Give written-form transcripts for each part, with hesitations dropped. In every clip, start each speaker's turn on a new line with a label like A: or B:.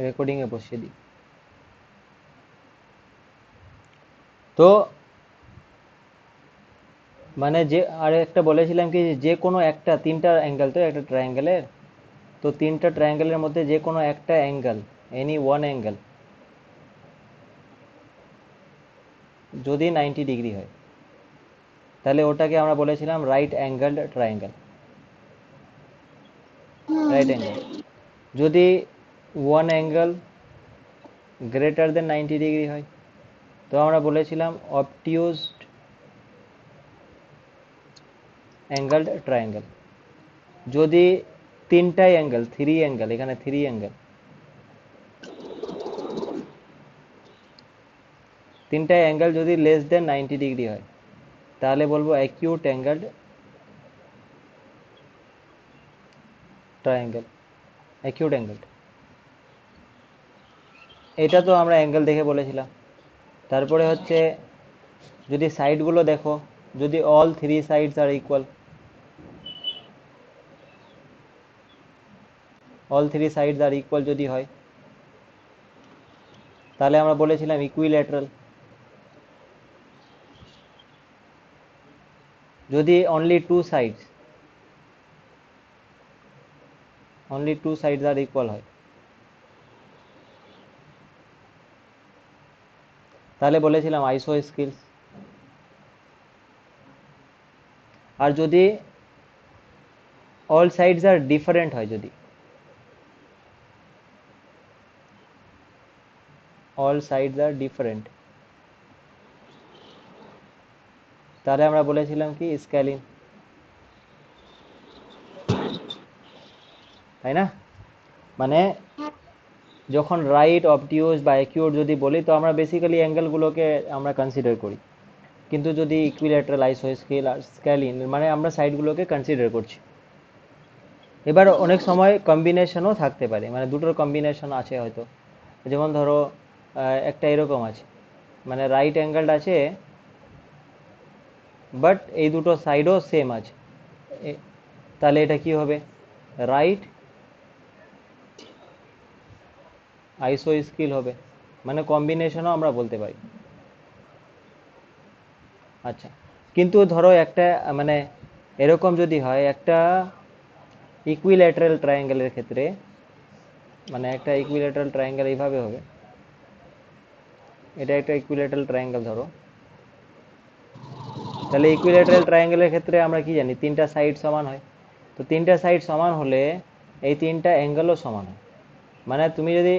A: Recording এ বসিয়ে দিই। তো মানে যে আর একটা বলেছিলাম কি যে কোনো একটা তিনটা অ্যাঙ্গেল তো একটা ট্রায়াঙ্গেলের, তো তিনটা ট্রায়াঙ্গেলের মধ্যে যে কোনো একটা অ্যাঙ্গেল, এনি ওয়ান অ্যাঙ্গেল যদি 90 ডিগ্রি হয় তাহলে ওটাকে আমরা বলেছিলাম right angled triangle. Right angle যদি one angle greater than 90 degree হয় তো আমরা বলেছিলাম অবটিউজড অ্যাঙ্গেলড ট্রায়াঙ্গেল। যদি তিনটাই অ্যাঙ্গেল, থ্রি অ্যাঙ্গেল, এখানে থ্রি অ্যাঙ্গেল, তিনটাই অ্যাঙ্গেল যদি লেস দেন 90 ডিগ্রি হয় তাহলে বলবো acute angled triangle, acute angle. এটা তো আমরা অ্যাঙ্গেল দেখে বলেছিলাম। তারপরে হচ্ছে যদি সাইডগুলো দেখো, যদি all three sides are equal, all three sides are equal যদি হয় তাহলে আমরা বলেছিলাম ইকুইল্যাটারাল। যদি only two sides are equal হয় তাহলে বলেছিলাম আইসোস্কেলস। আর যদি অল সাইডস আর ডিফারেন্ট হয়, যদি অল সাইডস আর ডিফারেন্ট তাহলে আমরা বলেছিলাম কি স্কেলিন, তাই না? মানে যখন রাইট, অবটিউজ বা অ্যাকিউট যদি বলি তো আমরা বেসিক্যালি অ্যাঙ্গেলগুলোকে আমরা কনসিডার করি, কিন্তু যদি ইকুইল্যাটারাল, আইসোস্কেল আর স্ক্যালিন মানে আমরা সাইডগুলোকে কনসিডার করছি। এবার অনেক সময় কম্বিনেশনও থাকতে পারে, মানে দুটোর কম্বিনেশন আছে হয়তো। যেমন ধরো একটা এরকম আছে, মানে রাইট অ্যাঙ্গেল আছে বাট এই দুটো সাইডও সেম আছে, তাহলে এটা কি হবে? রাইট আইসোস্কেল হবে, মানে কম্বিনেশনও আমরা বলতে পারি। আচ্ছা, কিন্তু ধরো একটা মানে এরকম যদি হয় একটা ইকুইল্যাটারাল ট্রায়াঙ্গেলের ক্ষেত্রে, মানে একটা ইকুইল্যাটারাল ট্রায়াঙ্গেল এইভাবে হবে, এটা একটা ইকুইল্যাটারাল ট্রায়াঙ্গেল ধরো, তাহলে ইকুইল্যাটারাল ট্রায়াঙ্গেলের ক্ষেত্রে আমরা কি জানি তিনটা সাইড সমান হয়। তো তিনটা সাইড সমান হলে এই তিনটা অ্যাঙ্গেলও সমান হয়। মানে তুমি যদি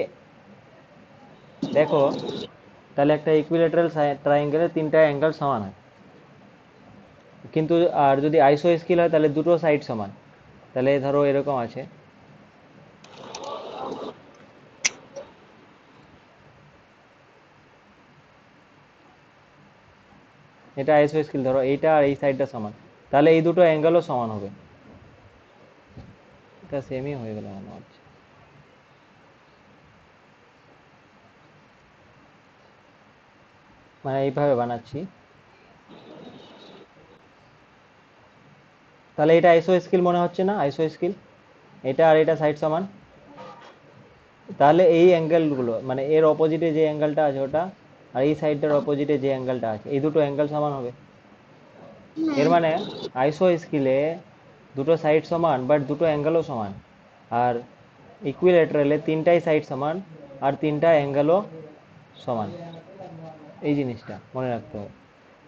A: দেখো তাহলে একটা ইকুইল্যাটারাল ট্রায়াঙ্গেলের তিনটা অ্যাঙ্গেল সমান হয়, কিন্তু আর যদি আইসোস্কেল হয় তাহলে দুটো সাইড সমান। তাহলে ধরো এরকম আছে, এটা আইসোস্কেল ধরো, এইটা আর এই সাইডটা সমান, তাহলে এই দুটো অ্যাঙ্গেলও সমান হবে। এটা সেমই হয়ে গেল মনে হচ্ছে। মানে এইভাবে বানাচ্ছি, তাহলে এটা আইসোস্কেল মনে হচ্ছে না? আইসোস্কেল, এটা আর এটা সাইড সমান, তাহলে এই অ্যাঙ্গেলগুলো মানে এর অপোজিটে যে অ্যাঙ্গেলটা আছে ওটা, আর এই সাইডটার অপোজিটে যে অ্যাঙ্গেলটা আছে, এই দুটো অ্যাঙ্গেল সমান হবে। এর মানে আইসোস্কেলে দুটো সাইড সমান বাট দুটো অ্যাঙ্গেলও সমান, আর ইকুইল্যাটারালে তিনটাই সাইড সমান আর তিনটা অ্যাঙ্গেলও সমান। এই জিনিসটা মনে রাখতে হবে।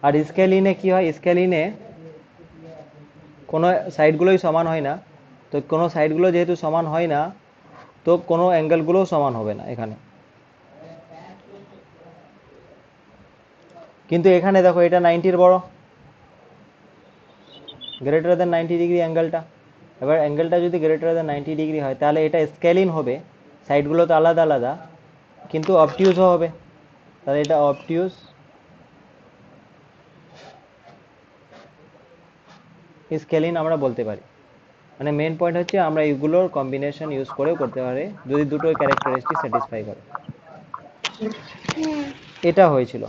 A: আর স্কেলিনে কি হয়, স্কেলিনে কোনো সাইডগুলোই সমান হয় না, তো কোনো সাইডগুলো যেহেতু সমান হয় না তো কোনো অ্যাঙ্গেলগুলোও সমান হবে না এখানে। কিন্তু এখানে দেখো এটা 90-র বড়, গ্রেটার দেন 90 ডিগ্রি অ্যাঙ্গেলটা। এবার অ্যাঙ্গেলটা যদি গ্রেটার দেন 90 ডিগ্রি হয় তাহলে এটা স্কেলিন হবে, সাইডগুলো তো আলাদা আলাদা কিন্তু অবটিউজও হবে, তাহলে এটা অবটিউজ স্কেলিন আমরা বলতে পারি। মানে মেন পয়েন্ট হচ্ছে আমরা এইগুলোর কম্বিনেশন ইউজ করেও করতে পারি যদি দুটো ক্যারেক্টারিস্টিক স্যাটিসফাই করে। এটা হয়েছিল।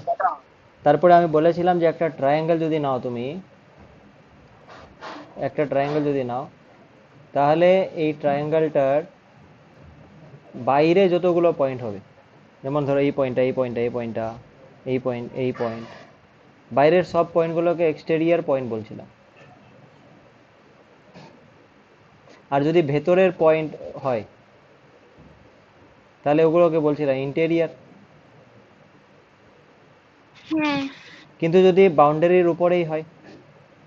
A: তারপরে আমি বলেছিলাম যে একটা ট্রায়াঙ্গেল যদি নাও, তুমি একটা ট্রায়াঙ্গেল যদি নাও তাহলে এই ট্রায়াঙ্গেলটার বাইরে যতগুলো পয়েন্ট হবে, যেমন ধরো এই পয়েন্টটা, এই পয়েন্টটা, এই পয়েন্টটা, এই পয়েন্ট, এই পয়েন্ট, বাইরের সব পয়েন্টগুলোকে এক্সটেরিয়ার পয়েন্ট বলছিলাম। আর যদি ভেতরের পয়েন্ট হয় তাহলে ওগুলোকে বলছিলাম ইন্টেরিয়ার।
B: হ্যাঁ
A: কিন্তু যদি বাউন্ডারির উপরেই হয়,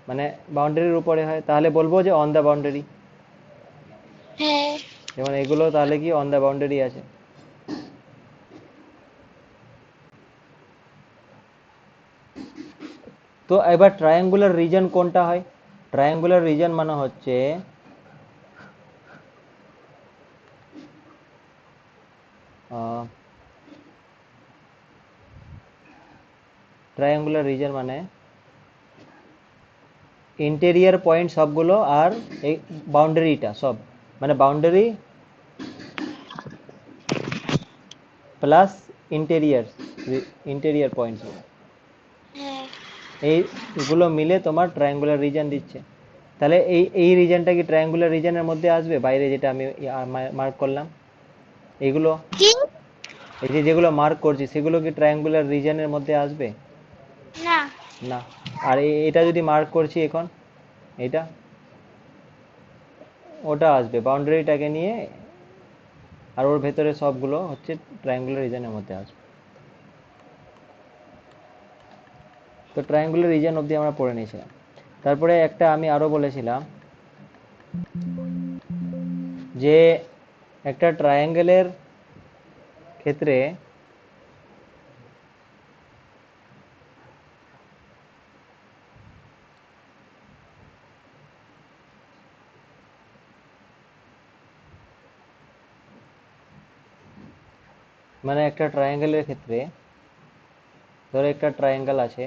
A: মানে বাউন্ডারির উপরে হয়, তাহলে বলবো যে অন দ্য বাউন্ডারি।
B: হ্যাঁ
A: যেমন এগুলো তাহলে কি অন দ্য বাউন্ডারি আছে। তো এবার ট্রায়াঙ্গুলার রিজন কোনটা হয়? ট্রায়াঙ্গুলার রিজন মানে হচ্ছে ট্রায়াঙ্গুলার রিজন মানে ইন্টেরিয়ার পয়েন্ট সবগুলো আর এই বাউন্ডারিটা সব, মানে boundary plus interior, interior points,
B: হ্যাঁ
A: এইগুলো মিলে তোমার ট্রায়াঙ্গুলার রিজন দিচ্ছে। তাহলে এই এই রিজনটা কি ট্রায়াঙ্গুলার রিজনের মধ্যে আসবে? বাইরে যেটা আমি মার্ক করলাম এগুলো,
B: কি
A: এই যে যেগুলো মার্ক করছি সেগুলো কি ট্রায়াঙ্গুলার রিজনের মধ্যে আসবে?
B: না
A: না। আর এটা যদি মার্ক করছি এখন, এটা, ওটা আসবে বাউন্ডারিটাকে নিয়ে, আর ওর ভেতরে সবগুলো হচ্ছে ট্রায়াঙ্গুলার রিজনের মধ্যে আসবে। তো ট্রায়াঙ্গুলার রিজন অবধি আমরা পড়ে নিয়েছিলাম। তারপরে একটা আমি আরো বলেছিলাম যে একটা ট্রায়াঙ্গেলের ক্ষেত্রে মানে একটা ট্রায়াঙ্গেলের ক্ষেত্রে ধরো একটা ট্রায়াঙ্গেল আছে,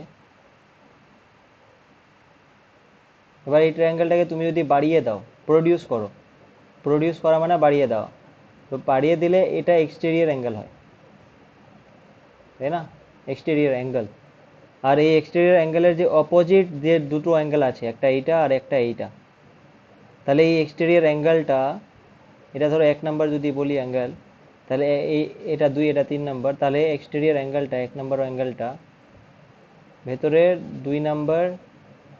A: এবার এই ট্রায়াঙ্গেলটাকে তুমি যদি বাড়িয়ে দাও, প্রডিউস করো, প্রডিউস করা মানে বাড়িয়ে দাও, তো বাড়িয়ে দিলে এটা এক্সটেরিয়র অ্যাঙ্গেল হয়, তাই না? Exterior angle. আর এই এক্সটেরিয়র অ্যাঙ্গেলের যে অপোজিট যে দুটো অ্যাঙ্গেল আছে, একটা এইটা আর একটা এইটা, তাহলে এই এক্সটেরিয়র অ্যাঙ্গেলটা, এটা ধরো 1 নাম্বার যদি বলি অ্যাঙ্গেল, তাহলে এই এটা 2, এটা 3 নাম্বার, তাহলে এক্সটেরিয়র অ্যাঙ্গেলটা 1 নাম্বার অ্যাঙ্গেলটা ভেতরের 2 নাম্বার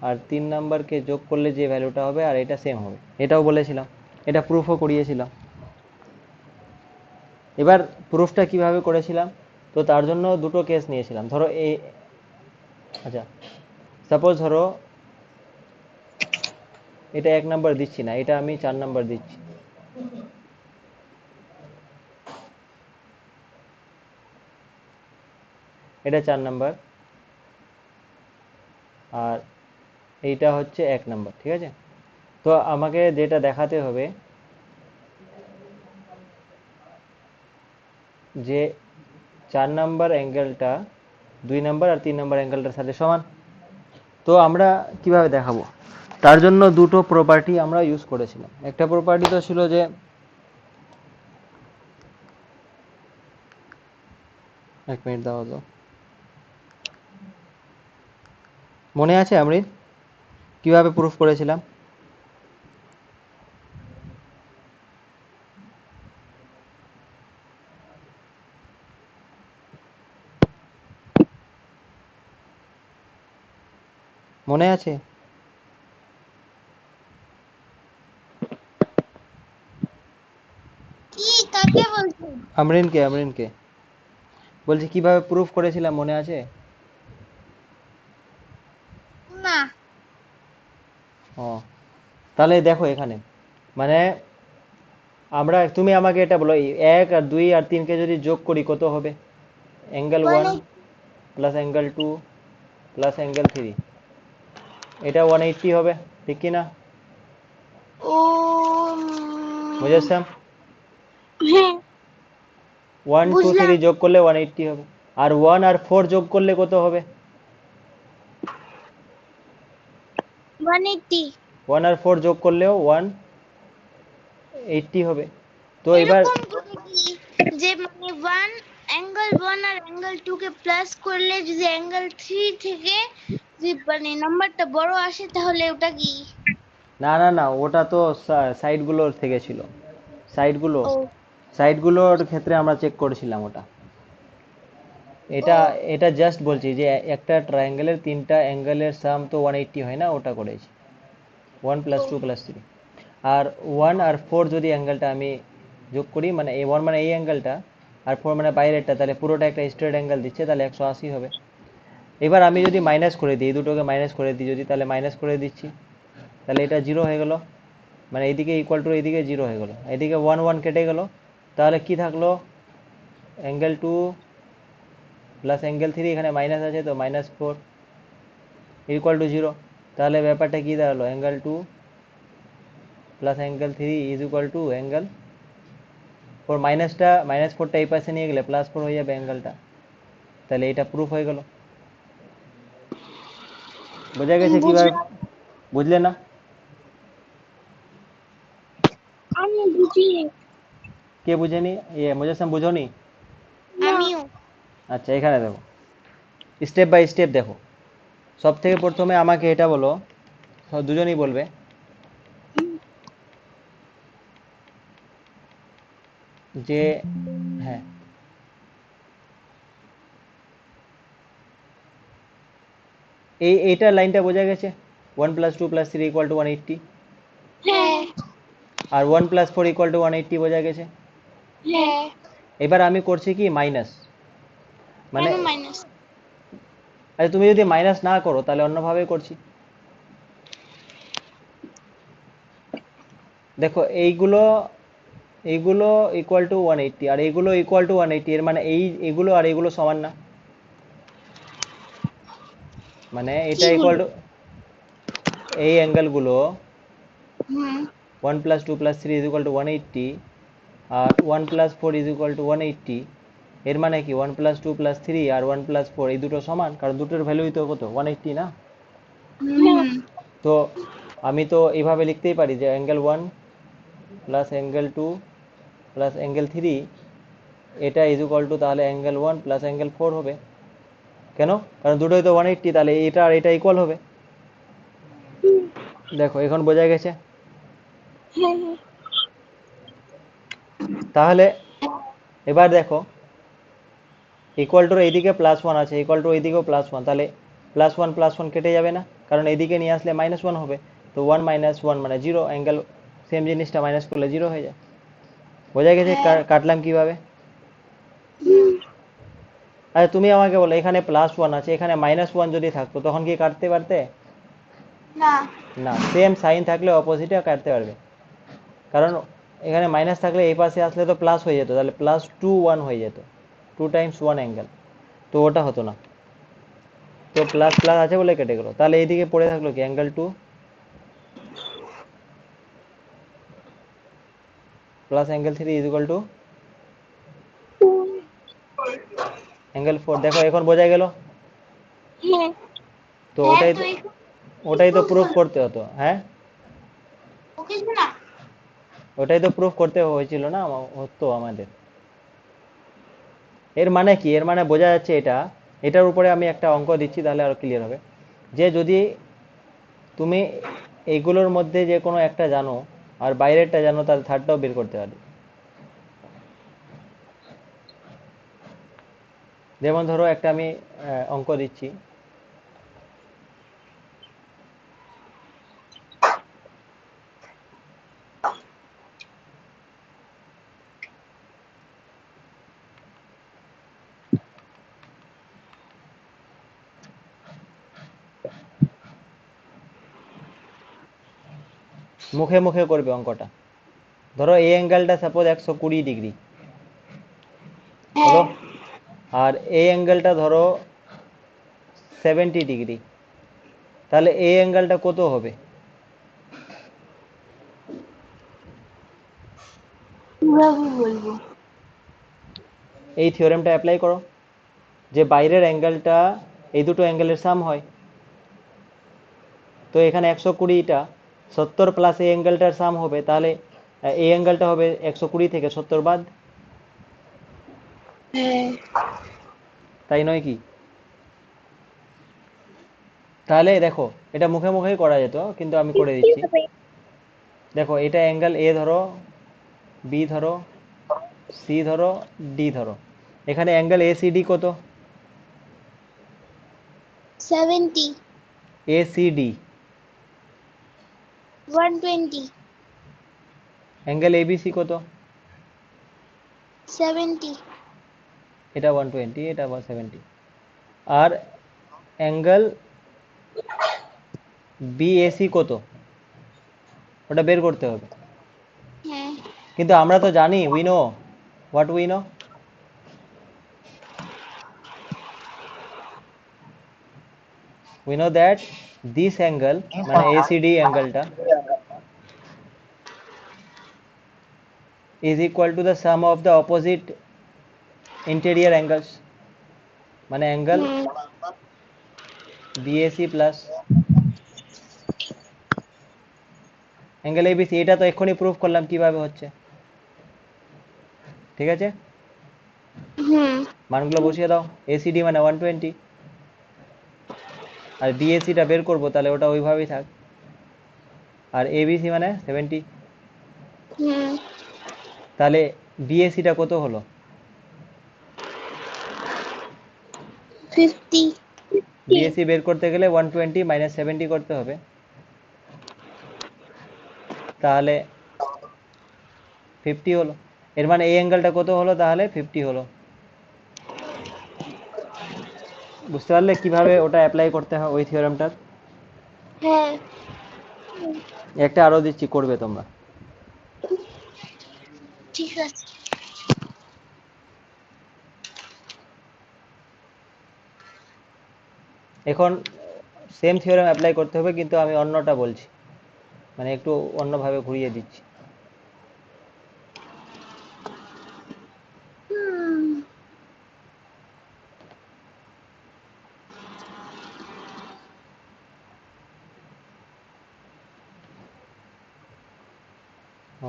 A: আর 3 নাম্বারকে যোগ করলে যে ভ্যালুটা হবে আর এটা সেম হবে, এটাও বলেছিলাম, এটা প্রুফও করিয়েছিলাম। এবার প্রুফটা কিভাবে করেছিলাম? তো তার জন্য দুটো কেস নিয়েছিলাম। ধরো এই, আচ্ছা সাপোজ ধরো এটা 1 নাম্বার দিচ্ছি না, এটা আমি 4 নাম্বার দিচ্ছি, এটা 4 নাম্বার আর এইটা হচ্ছে 1 নাম্বার, ঠিক আছে? তো আমাকে যেটা দেখাতে হবে যে 4 নাম্বার অ্যাঙ্গেলটা 2 নাম্বার আর 3 নাম্বার অ্যাঙ্গেলটার সাথে সমান। তো আমরা কিভাবে দেখাবো? তার জন্য দুটো প্রপার্টি আমরা ইউজ করেছিলাম। একটা প্রপার্টি তো ছিল যে, এক মিনিট দাও তো, মনে আছে আমরিত কিভাবে প্রুফ করেছিলাম? মনে আছে?
B: কি কাকে বলছো?
A: আমরিনকে, আমরিনকে বলছি কিভাবে প্রুফ করেছিলাম, মনে আছে?
B: না
A: ও, তাহলে দেখো এখানে, মানে আমরা, তুমি আমাকে এটা বলো, 1 আর 2 আর 3কে যদি যোগ করি কত হবে? Angle 1
B: 180
A: plus angle 2 plus angle 3, এটা 180 হবে, ঠিক কি না?
B: ও
A: বুঝেছেন?
B: হ্যাঁ
A: 1 2 3
B: বুঝলাম
A: যোগ করলে 180 হবে। আর 1 আর 4 যোগ করলে কত হবে?
B: 180
A: 1 আর 4 যোগ করলেও 180 হবে। তো এবার
B: এরকম করে কি যে মানে অ্যাঙ্গেল 1 আর অ্যাঙ্গেল 2 কে প্লাস করলে যদি অ্যাঙ্গেল 3 থেকে যে মানে নাম্বারটা বড় আসে তাহলে ওটা কি?
A: না না না, ওটা তো সাইডগুলোর থেকে ছিল, সাইডগুলো,
B: ও
A: সাইডগুলোর ক্ষেত্রে আমরা চেক করেছিলাম ওটা। এটা এটা জাস্ট বলছি যে একটা ট্রায়াঙ্গেলের তিনটা অ্যাঙ্গেলের সাম তো 180 হয় না, ওটা করেছি 1 + 2 + 3। আর 1 আর 4 যদি অ্যাঙ্গেলটা আমি যোগ করি, মানে এই 1 মানে এই অ্যাঙ্গেলটা, আর 4 মানে বাইরেরটা, তাহলে পুরোটা একটা স্ট্রেট অ্যাঙ্গেল দিচ্ছে, তাহলে 180 হবে। এবার আমি যদি মাইনাস করে দিই, এই দুটোকে মাইনাস করে দিই যদি, তাহলে মাইনাস করে দিচ্ছি, তাহলে এটা 0 হয়ে গেল, মানে এইদিকে ইকুয়াল টু এইদিকে 0 হয়ে গেল, এদিকে 1 1 কেটে গেল, তাহলে কি থাকলো, অ্যাঙ্গেল 2 প্লাস অ্যাঙ্গেল 3, এখানে মাইনাস আছে তো -4 ইকুয়াল টু 0। তাহলে ব্যাপারটা কি দাঁড়ালো, angle 2 plus angle 3 is equal to angle 4। -4টা এই পাশে নিয়ে গেলে +4 হয়ে যাবে অ্যাঙ্গেলটা, তাহলে এটা প্রুফ হয়ে গেল। বোঝা গেছে কিভাবে?
B: বুঝলাম।
A: বুঝলে না?
B: আমি বুঝিনি।
A: কে বুঝেনি? মুজাসসাম বুঝোনি?
B: আমিও।
A: আচ্ছা, এখানে দেখো, স্টেপ বাই স্টেপ দেখো। সব থেকে প্রথমে আমাকে এটা বলো, দুজনেই বলবে যে, হ্যাঁ, এইটা লাইনটা বোঝা গেছে, 1 + 2 + 3 = 180,
B: হ্যাঁ।
A: আর 1 + 4 = 180 বোঝা গেছে।
B: হ্যাঁ।
A: এবার আমি করছি কি মাইনাস, মানে
B: কেন মাইনাস?
A: আচ্ছা, তুমি যদি মাইনাস না করো তাহলে অন্যভাবে করছি। দেখো, এইগুলো এইগুলো ইকুয়াল টু 180 আর এইগুলো ইকুয়াল টু 180, এর মানে এইগুলো আর এইগুলো সমান না, মানে এটা ইকুয়াল টু এই অ্যাঙ্গেলগুলো
B: হুম।
A: 1 + 2 + 3 = 180, আর 1 + 4 = 180। এর মানে কি 1 + 2 + 3 আর 1 + 4 এই দুটো সমান, কারণ দুটোর ভ্যালুই তো কত, 180 না?
B: হুম।
A: তো আমি তো এইভাবে লিখতেই পারি যে angle 1 plus angle 2 plus angle 3, এটা ইজ ইকুয়াল টু তাহলে অ্যাঙ্গেল 1 প্লাস অ্যাঙ্গেল 4 হবে। কেন? কারণ দুটোই তো 180, তাহলে এটা আর এটা ইকুয়াল হবে। দেখো, এখন বোঝা গেছে। তাহলে এবার দেখো, ইকুয়াল টুর এইদিকে +1 আছে, ইকুয়াল টু এইদিকেও +1, তাহলে +1 +1 কেটে যাবে না, কারণ এইদিকে নিয়ে আসলে -1 হবে, তো 1 - 1 মানে 0, অ্যাঙ্গেল সেম জিনিসটা মাইনাস করলে 0 হয়ে যায়। বোঝা গেছে কাটলাম কিভাবে? আচ্ছা, তুমি আমাকে বলো, এখানে +1 আছে, এখানে -1 যদি থাকতো তখন কি কাটতে পারতে?
B: না।
A: না, সেম সাইন থাকলে অপোজিটে কাটতে পারবে, কারণ এখানে মাইনাস থাকলে এই পাশে আসলে তো প্লাস হয়ে যেত, তাহলে +2 1 হয়ে যেত, 2 × 1 অ্যাঙ্গেল, তো ওটা হতো না, তো প্লাস প্লাস আছে বলে কেটে গেলো। তাহলে এইদিকে পড়ে থাকলো কি, angle 2 plus angle 3 is equal to angle 4। দেখো, এখন বোঝা গেল।
B: হ্যাঁ।
A: তো
B: হ্যাঁ,
A: ওটাই
B: তো
A: তো,
B: এখানে
A: ওটাই তো
B: proof
A: প্রুফ
B: হলো।
A: করতে হতো। হ্যাঁ,
B: ওকে না।
A: ওটাই তো প্রুফ করতে হয়েছিল না, হতো আমাদের। এর মানে কি, এর মানে বোঝা যাচ্ছে এটা, এটার উপরে আমি একটা অঙ্ক দিচ্ছি তাহলে আরো ক্লিয়ার হবে, যে যদি তুমি এইগুলোর মধ্যে যে কোনো একটা জানো আর বাইরেরটা জানো, তাহলে থার্ডটাও বের করতে পারবে। যেমন ধরো, একটা আমি অঙ্ক দিচ্ছি, মুখে মুখে করবে অঙ্কটা। ধরো এই অ্যাঙ্গেলটা সাপোজ 120 ডিগ্রি হলো,
B: হ্যাঁ।
A: আর এই অ্যাঙ্গেলটা ধরো 70 ডিগ্রি, তাহলে এই অ্যাঙ্গেলটা কত হবে?
B: কিভাবে বলবো?
A: এই থিওরেমটা অ্যাপ্লাই করো, যে বাইরের অ্যাঙ্গেলটা এই দুটো অ্যাঙ্গেলের সাম হয়, তো এখানে 120টা 70 প্লাস এই অ্যাঙ্গেলটার সাম হবে, তাহলে এই অ্যাঙ্গেলটা হবে 120 থেকে 70 বাদ,
B: হ্যাঁ।
A: তাই নয় কি? তাহলে দেখো, এটা মুখে মুখেই করা যেত, কিন্তু আমি করে দিচ্ছি। দেখো, এটা অ্যাঙ্গেল এ ধরো, বি ধরো, সি ধরো, ডি ধরো। এখানে অ্যাঙ্গেল এসিডি কত?
B: 70,
A: এসিডি।
B: 120,
A: অ্যাঙ্গেল এবিসি কত?
B: 70,
A: এটা 120, এটা 170। আর অ্যাঙ্গেল বিএসি কত? ওটা বের করতে হবে।
B: হ্যাঁ
A: কিন্তু আমরা তো জানি, we know what we know, we know that this angle মানে ACD অ্যাঙ্গেলটা is equal to the sum of the opposite interior angles, মানে অ্যাঙ্গেল
B: হুম
A: বিএসি প্লাস অ্যাঙ্গেল এবিসি। এটা তো এক্ষুনি প্রুফ করলাম কিভাবে হচ্ছে। ঠিক আছে,
B: হুম
A: মানগুলো বসিয়ে দাও। এসিডি মানে 120, আর বিএসিটা বের করবো, তাহলে ওটা ওইভাবেই থাক। আর এবিসি মানে 70।
B: হুম
A: তাহলে বিএসিটা কত হলো?
B: 50,
A: বিএসি বের করতে গেলে 120 মাইনাস 70 করতে হবে, তাহলে 50 হলো। এর মানে এই অ্যাঙ্গেলটা কত হলো? তাহলে 50 হলো। বুঝতে পারলে কিভাবে ওটা অ্যাপ্লাই করতে হয় ওই থিওরেমটার?
B: হ্যাঁ
A: একটা আরো দিচ্ছি, করবে তোমরা।
B: ঠিক আছে।
A: এখন সেম থিওরেম অ্যাপ্লাই করতে হবে, কিন্তু আমি অন্যটা বলছি, মানে একটু অন্যভাবে ঘুরিয়ে দিচ্ছি।
B: হুম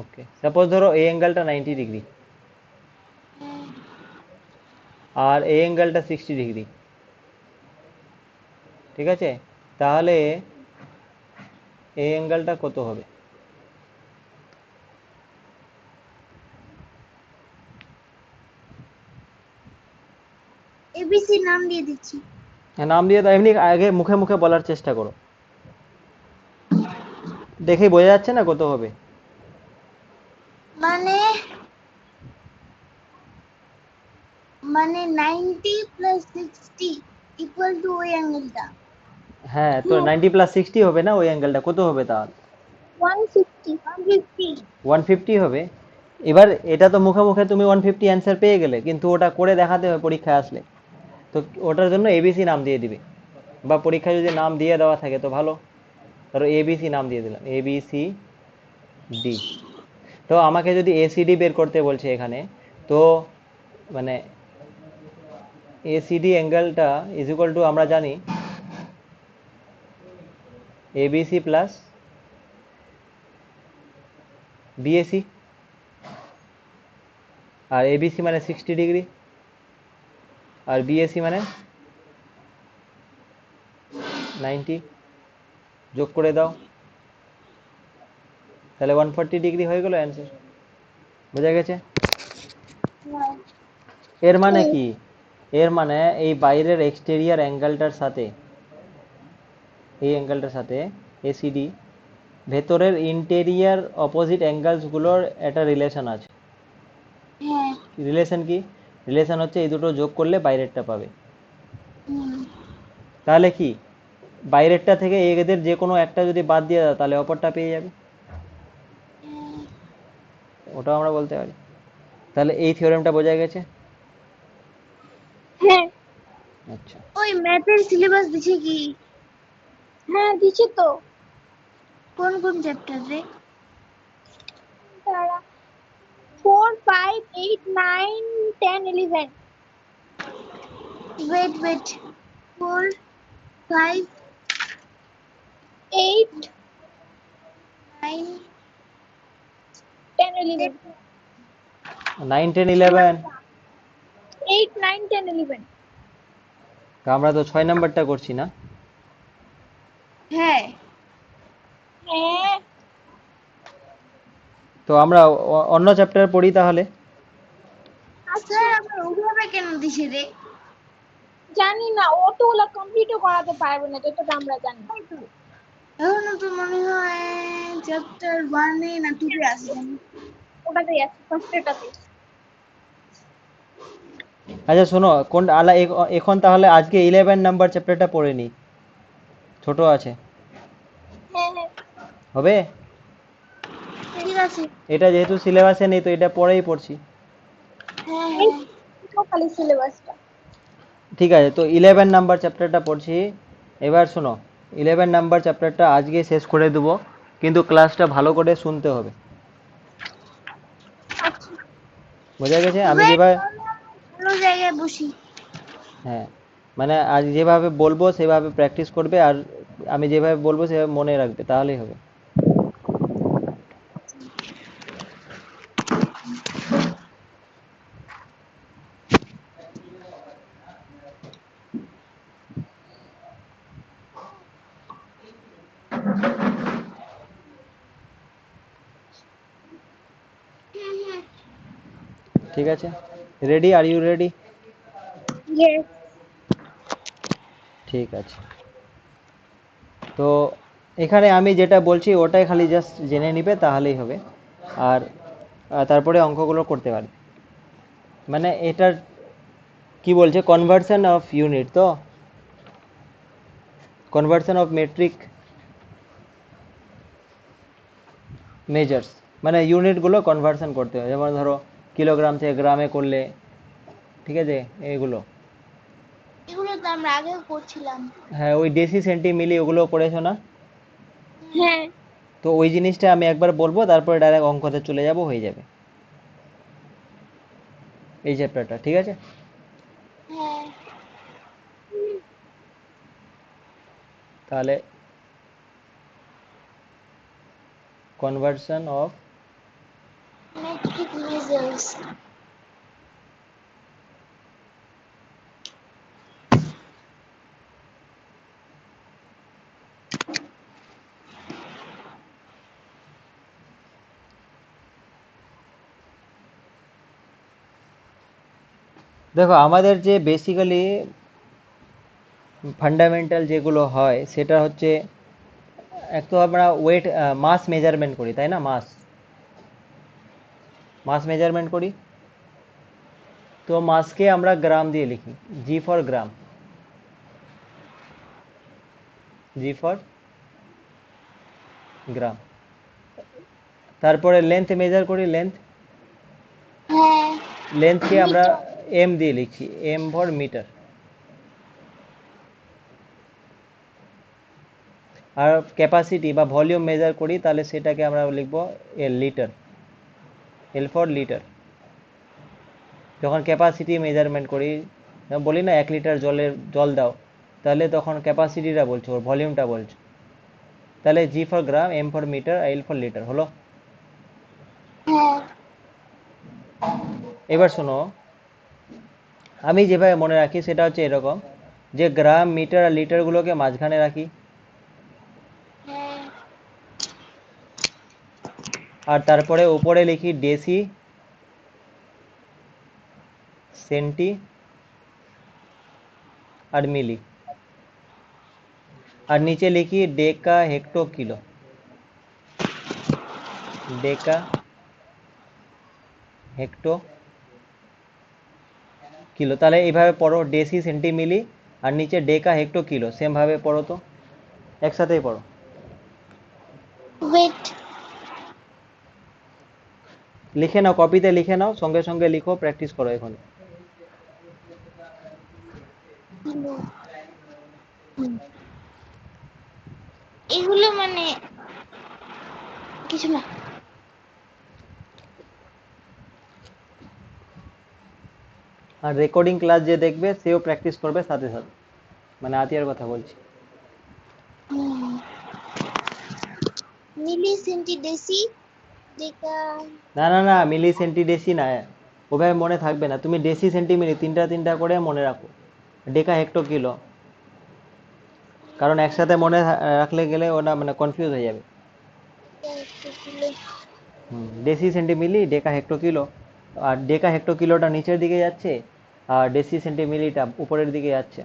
A: ওকে, সাপোজ ধরো এই অ্যাঙ্গেলটা 90 ডিগ্রি আর এই অ্যাঙ্গেলটা 60 ডিগ্রি। ঠিক আছে, তাহলে এই অ্যাঙ্গেলটা কত হবে?
B: এবিসি নাম দিয়ে দিচ্ছি।
A: হ্যাঁ, নাম দিয়ে দাও। এমনি আগে মুখে মুখে বলার চেষ্টা করো, দেখেই বোঝা যাচ্ছে না কত হবে।
B: মানে মানে 90 প্লাস 60 ইকুয়াল টু ওই অ্যাঙ্গেলটা
A: হ্যাঁ, তো 90 প্লাস 60 হবে না? ওই অ্যাঙ্গেলটা কত হবে তাহলে?
B: 150, 150।
A: 150 হবে। এবার এটা তো মুখে মুখে তুমি 150 অ্যান্সার পেয়ে গেলে, কিন্তু ওটা করে দেখাতে হবে পরীক্ষায় আসলে। তো ওটার জন্য এবিসি নাম দিয়ে দিবে, বা পরীক্ষায় যদি নাম দিয়ে দেওয়া থাকে তো ভালো। ধরো এবিসি নাম দিয়ে দিলাম, এবিসি ডি। তো আমাকে যদি এসিডি বের করতে বলছে এখানে, তো মানে এসিডি অ্যাঙ্গেলটা ইজ ইকুয়াল টু, আমরা জানি এবিসি প্লাস বিএসি। আর এবিসি মানে 60 ডিগ্রি, আর বিএসি মানে 90। যোগ করে দাও, তাহলে 140 ডিগ্রি হয়ে গেল অ্যান্সার। বোঝা গেছে? এর মানে কি? এর মানে এই বাইরের এক্সটেরিয়ার অ্যাঙ্গেলটার সাথে, এই অ্যাঙ্গেলটার সাথে এসিডি, ভেতরের ইন্টেরিয়ার অপোজিট অ্যাঙ্গেলসগুলোর একটা রিলেশন আছে।
B: হ্যাঁ
A: রিলেশন কি? রিলেশন হচ্ছে এই দুটো যোগ করলে বাইরেরটা পাবে।
B: হুম
A: তাহলে কি, বাইরেরটা থেকে এদের যে কোনো একটা যদি বাদ দিয়ে দাও, তাহলে অপরটা পেয়ে যাবে। ওটাও আমরা বলতে পারি। তাহলে এই থিওরেমটা বোঝা গেছে?
B: হ্যাঁ
A: আচ্ছা,
B: ওই ম্যাথের সিলেবাস দিছে কি? হ্যাঁ দিছে তো। কোন কোন চ্যাপ্টার রে? তারা 4, 5, 8, 9, 10, 11। wait 4, 5, 8, 9, 10, 11।
A: 9, 10, 11।
B: 8, 9, 10, 11।
A: আমরা তো 6 নাম্বারটা করছি না?
B: হ্যাঁ হ্যাঁ
A: তো আমরা অন্য চ্যাপ্টার পড়ি তাহলে।
B: স্যার আমরা ওইভাবে কেন দিছি রে?
C: জানি না, অতগুলো কমপ্লিটও করাতে পারবে না যতটা আমরা জানি।
B: এখনো তো মনে হয় চ্যাপ্টার 1 না 2 তে আছে জানি।
C: ওটাতেই আছে, ফার্স্টেটাতে।
A: আচ্ছা শোনো, কোন এখন তাহলে আজকে 11 নাম্বার চ্যাপ্টারটা পড়ে নি, ছোট আছে,
C: হ্যাঁ হ্যাঁ
A: হবে?
B: ঠিক আছে।
A: এটা যেহেতু সিলেবাসে নেই তো এটা পরেই পড়ছি।
B: হ্যাঁ
C: এই
B: হ্যাঁ
C: তো খালি সিলেবাসটা।
A: ঠিক আছে, তো 11 নাম্বার চ্যাপ্টারটা পড়ছি। এবার শোনো, 11 নাম্বার চ্যাপ্টারটা আজকে শেষ করে দেবো, কিন্তু ক্লাসটা ভালো করে শুনতে হবে,
C: আচ্ছা
A: বোঝা গেছে? আমি
B: ওয়েট,
A: যেভাবে,
B: ভালো জায়গায় বসি।
A: হ্যাঁ মানে আজ যেভাবে বলবো সেভাবে প্র্যাকটিস করবে, আর আমি যেভাবে বলবো সেভাবে মনে রাখবে, তাহলেই হবে। ঠিক আছে, ready? Are you ready?
C: Yes.
A: ঠিক আছে, তো এখানে আমি যেটা বলছি ওটাই খালি জাস্ট জেনে নিবে, তাহলেই হবে। আর তারপরে অঙ্কগুলো করতে পারবে। মানে এটার কি বলছে, কনভার্সন অফ ইউনিট, তো কনভার্সন অফ মেট্রিক মেজার্স, মানে ইউনিটগুলো কনভার্সন করতে হয়। যেমন ধরো কিলোগ্রাম থেকে গ্রামে করলে, ঠিক আছে, এগুলো।
B: এগুলো তো আমরা আগেও করছিলাম।
A: হ্যাঁ, ওই ডেসি সেন্টি মিলি ওগুলো পড়েছো না?
C: হ্যাঁ
A: তো ওই জিনিসটা আমি একবার বলবো, তারপরে ডাইরেক্ট অঙ্কতে চলে যাব, হয়ে যাবে এই চ্যাপ্টারটা, ঠিক আছে?
B: হ্যাঁ,
A: তাহলে কনভার্সন অফ,
B: metric measures.
A: দেখো আমাদের যে বেসিক্যালি ফান্ডামেন্টাল যেগুলো হয় সেটা হচ্ছে, এক তো আমরা ওয়েট মাস মেজারমেন্ট করি, তাই না? মাস মাস মেজারমেন্ট করি, তো মাসকে আমরা গ্রাম দিয়ে লিখি, জি ফর গ্রাম, জি ফর গ্রাম। তারপরে লেন্থ মেজার করি, লেন্থ,
B: হ্যাঁ,
A: লেন্থকে আমরা
B: মিটার।
A: এম দিয়ে লিখছি, এম ফর মিটার। আর ক্যাপাসিটি বা ভলিউম মেজার করি, তাহলে সেটাকে আমরা লিখবো l, litre, l for litre. যখন ক্যাপাসিটি মেজারমেন্ট করি, যেমন বলি না 1 লিটার জল দাও, তাহলে তখন ক্যাপাসিটিটা বলছো, ওর ভলিউমটা বলছো। তাহলে g for gram, m for metre, l for litre হলো।
B: হ্যাঁ,
A: এবার শোনো, আমি যেভাবে মনে রাখি সেটা হচ্ছে এরকম, যে গ্রাম, মিটার আর লিটারগুলোকে মাঝখানে রাখি,
B: হ্যাঁ,
A: আর তারপরে উপরে লিখি ডেসি, সেন্টি আর মিলি, আর নিচে লিখি ডেকা, হেক্টো, কিলো, ডেকা, হেক্টো, কিলো। তাহলে এইভাবে পড়ো, ডেসি, সেন্টি, মিলি, আর নিচে ডেকা, হেক্টো, কিলো, সেম ভাবে পড়ো, তো একসাথেই পড়ো।
B: ওয়েট।
A: লিখে নাও, কপিতে লিখে নাও, সঙ্গে সঙ্গে লিখো, প্র্যাকটিস করো এখন।
B: কিলো। এগুলো মানে কিছু না।
A: আর রেকর্ডিং ক্লাস যে দেখবে সেও প্র্যাকটিস করবে সাথে সাথে, মানে আতিয়ার কথা বলছি।
B: মিলি সেন্টি ডেসি ডেকা।
A: না না না, মিলি, সেন্টি, ডেসি না, ওভাবে মনে থাকবে না। তুমি ডেসি, সেন্টি, মিলি তিনটা তিনটা করে মনে রাখো, ডেকা, হেক্টো, কিলো, কারণ একসাথে মনে রাখলে গেলে ওটা মানে কনফিউজ হয়ে যাবে।
B: কিলো।
A: ডেসি, সেন্টি, মিলি, ডেকা, হেক্টো, কিলো। আর ডেকা হেক্টো কিলোটা নিচের দিকে যাচ্ছে, আর ডেসি সেন্টিমিলিটা উপরের দিকে যাচ্ছে।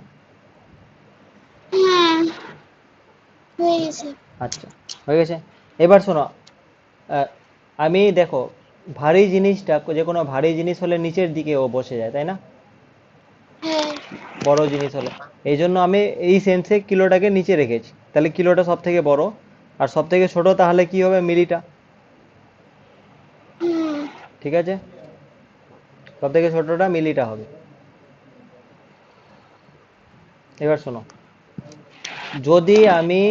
B: হুম, হয়ে গেছে।
A: আচ্ছা, হয়ে গেছে। এবার শোনো, আমি দেখো, ভারী জিনিসটা, যে কোনো ভারী জিনিস হলে নিচের দিকে ও বসে যায়, তাই না?
B: হ্যাঁ।
A: বড় জিনিস হলে। এই জন্য আমি এই সেন্সে কিলোটাকে নিচে রেখেছি, তাহলে কিলোটা সব থেকে বড়। আর সব থেকে ছোট তাহলে কি হবে? মিলিটা।
B: হুম।
A: ঠিক আছে, সব থেকে ছোটটা মিলিটা হবে। এবার শোনো, যদি আমি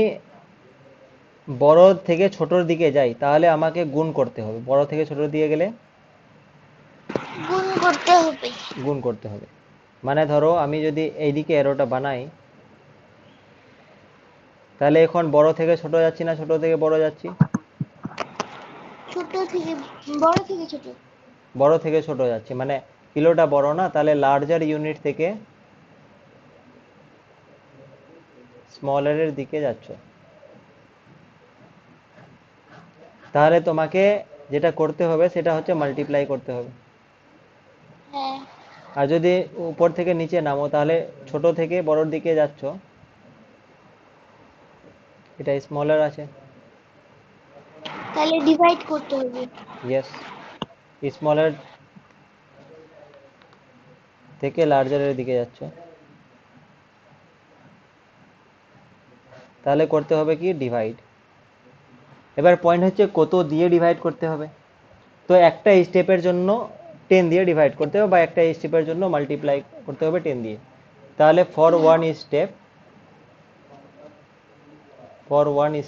A: বড় থেকে ছোটর দিকে যাই তাহলে আমাকে গুণ করতে হবে। বড় থেকে ছোটর দিকে গেলে
B: গুণ করতে হবে।
A: গুণ করতে হবে। মানে ধরো আমি যদি এইদিকে এরোটা বানাই, তাহলে এখন বড় থেকে ছোট যাচ্ছি না ছোট থেকে বড় যাচ্ছি?
B: ছোট থেকে বড় থেকে ছোট।
A: বড় থেকে ছোট যাচ্ছি, মানে কিলোটা বড় না, তাহলে লার্জার ইউনিট থেকে স্মলারের দিকে যাচ্ছ। তাহলে তোমাকে যেটা করতে হবে সেটা হচ্ছে মাল্টিপ্লাই করতে হবে।
B: হ্যাঁ।
A: আর যদি উপর থেকে নিচে নামো তাহলে ছোট থেকে বড়র দিকে যাচ্ছ, এটা স্মলার আছে।
B: তাহলে ডিভাইড করতে হবে।
A: ইয়েস, স্মলার থেকে লার্জারের দিকে যাচ্ছ, তাহলে করতে হবে কি? ডিভাইড। এবার পয়েন্ট হচ্ছে কত দিয়ে ডিভাইড করতে হবে। তো একটা স্টেপের জন্য 10 দিয়ে ডিভাইড করতে হবে, বা একটা স্টেপের জন্য মাল্টিপ্লাই করতে হবে 10 দিয়ে। তাহলে for one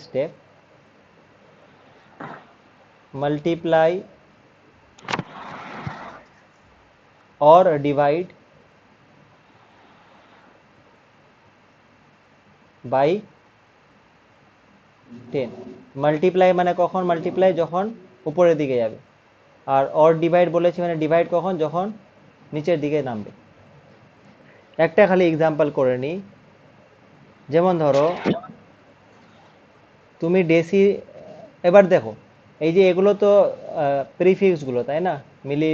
A: step multiply or divide by 10। Multiply মানে কখন মাল্টিপ্লাই? যখন উপরের দিকে যাবে। আর অর ডিভাইড বলেছি মানে ডিভাইড কখন? যখন নিচের দিকে নামবে। একটা খালি এক্সাম্পল করে নিই। যেমন ধরো তুমি ডেসি, এবার দেখো এই যে এগুলো তো প্রিফিক্সগুলো, তাই না? মিলি,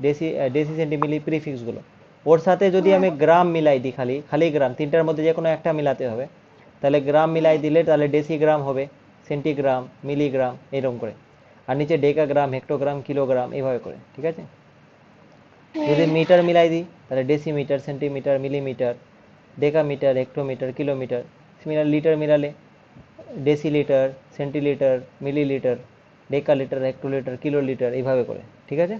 A: ডেসি, ডেসি সেন্টি মিলি প্রিফিক্সগুলো। ওর সাথে যদি আমি গ্রাম মিলাই দিই, খালি খালি গ্রাম, তিনটার মধ্যে যে কোনো একটা মিলাতে হবে। তাহলে গ্রাম মিলাই দিলে তাহলে ডেসিগ্রাম হবে, সেন্টিগ্রাম, মিলিগ্রাম, এরকম করে। আর নিচে ডেকাগ্রাম, হেক্টোগ্রাম, কিলোগ্রাম, এইভাবে করে। ঠিক আছে, যদি মিটার মিলাই দিই তাহলে decimetre, centimetre, millimetre, decametre, hectometre, kilometre. Similar litre মিলালে decilitre, centilitre, millilitre, decalitre, hectolitre, kilolitre, এইভাবে করে। ঠিক আছে,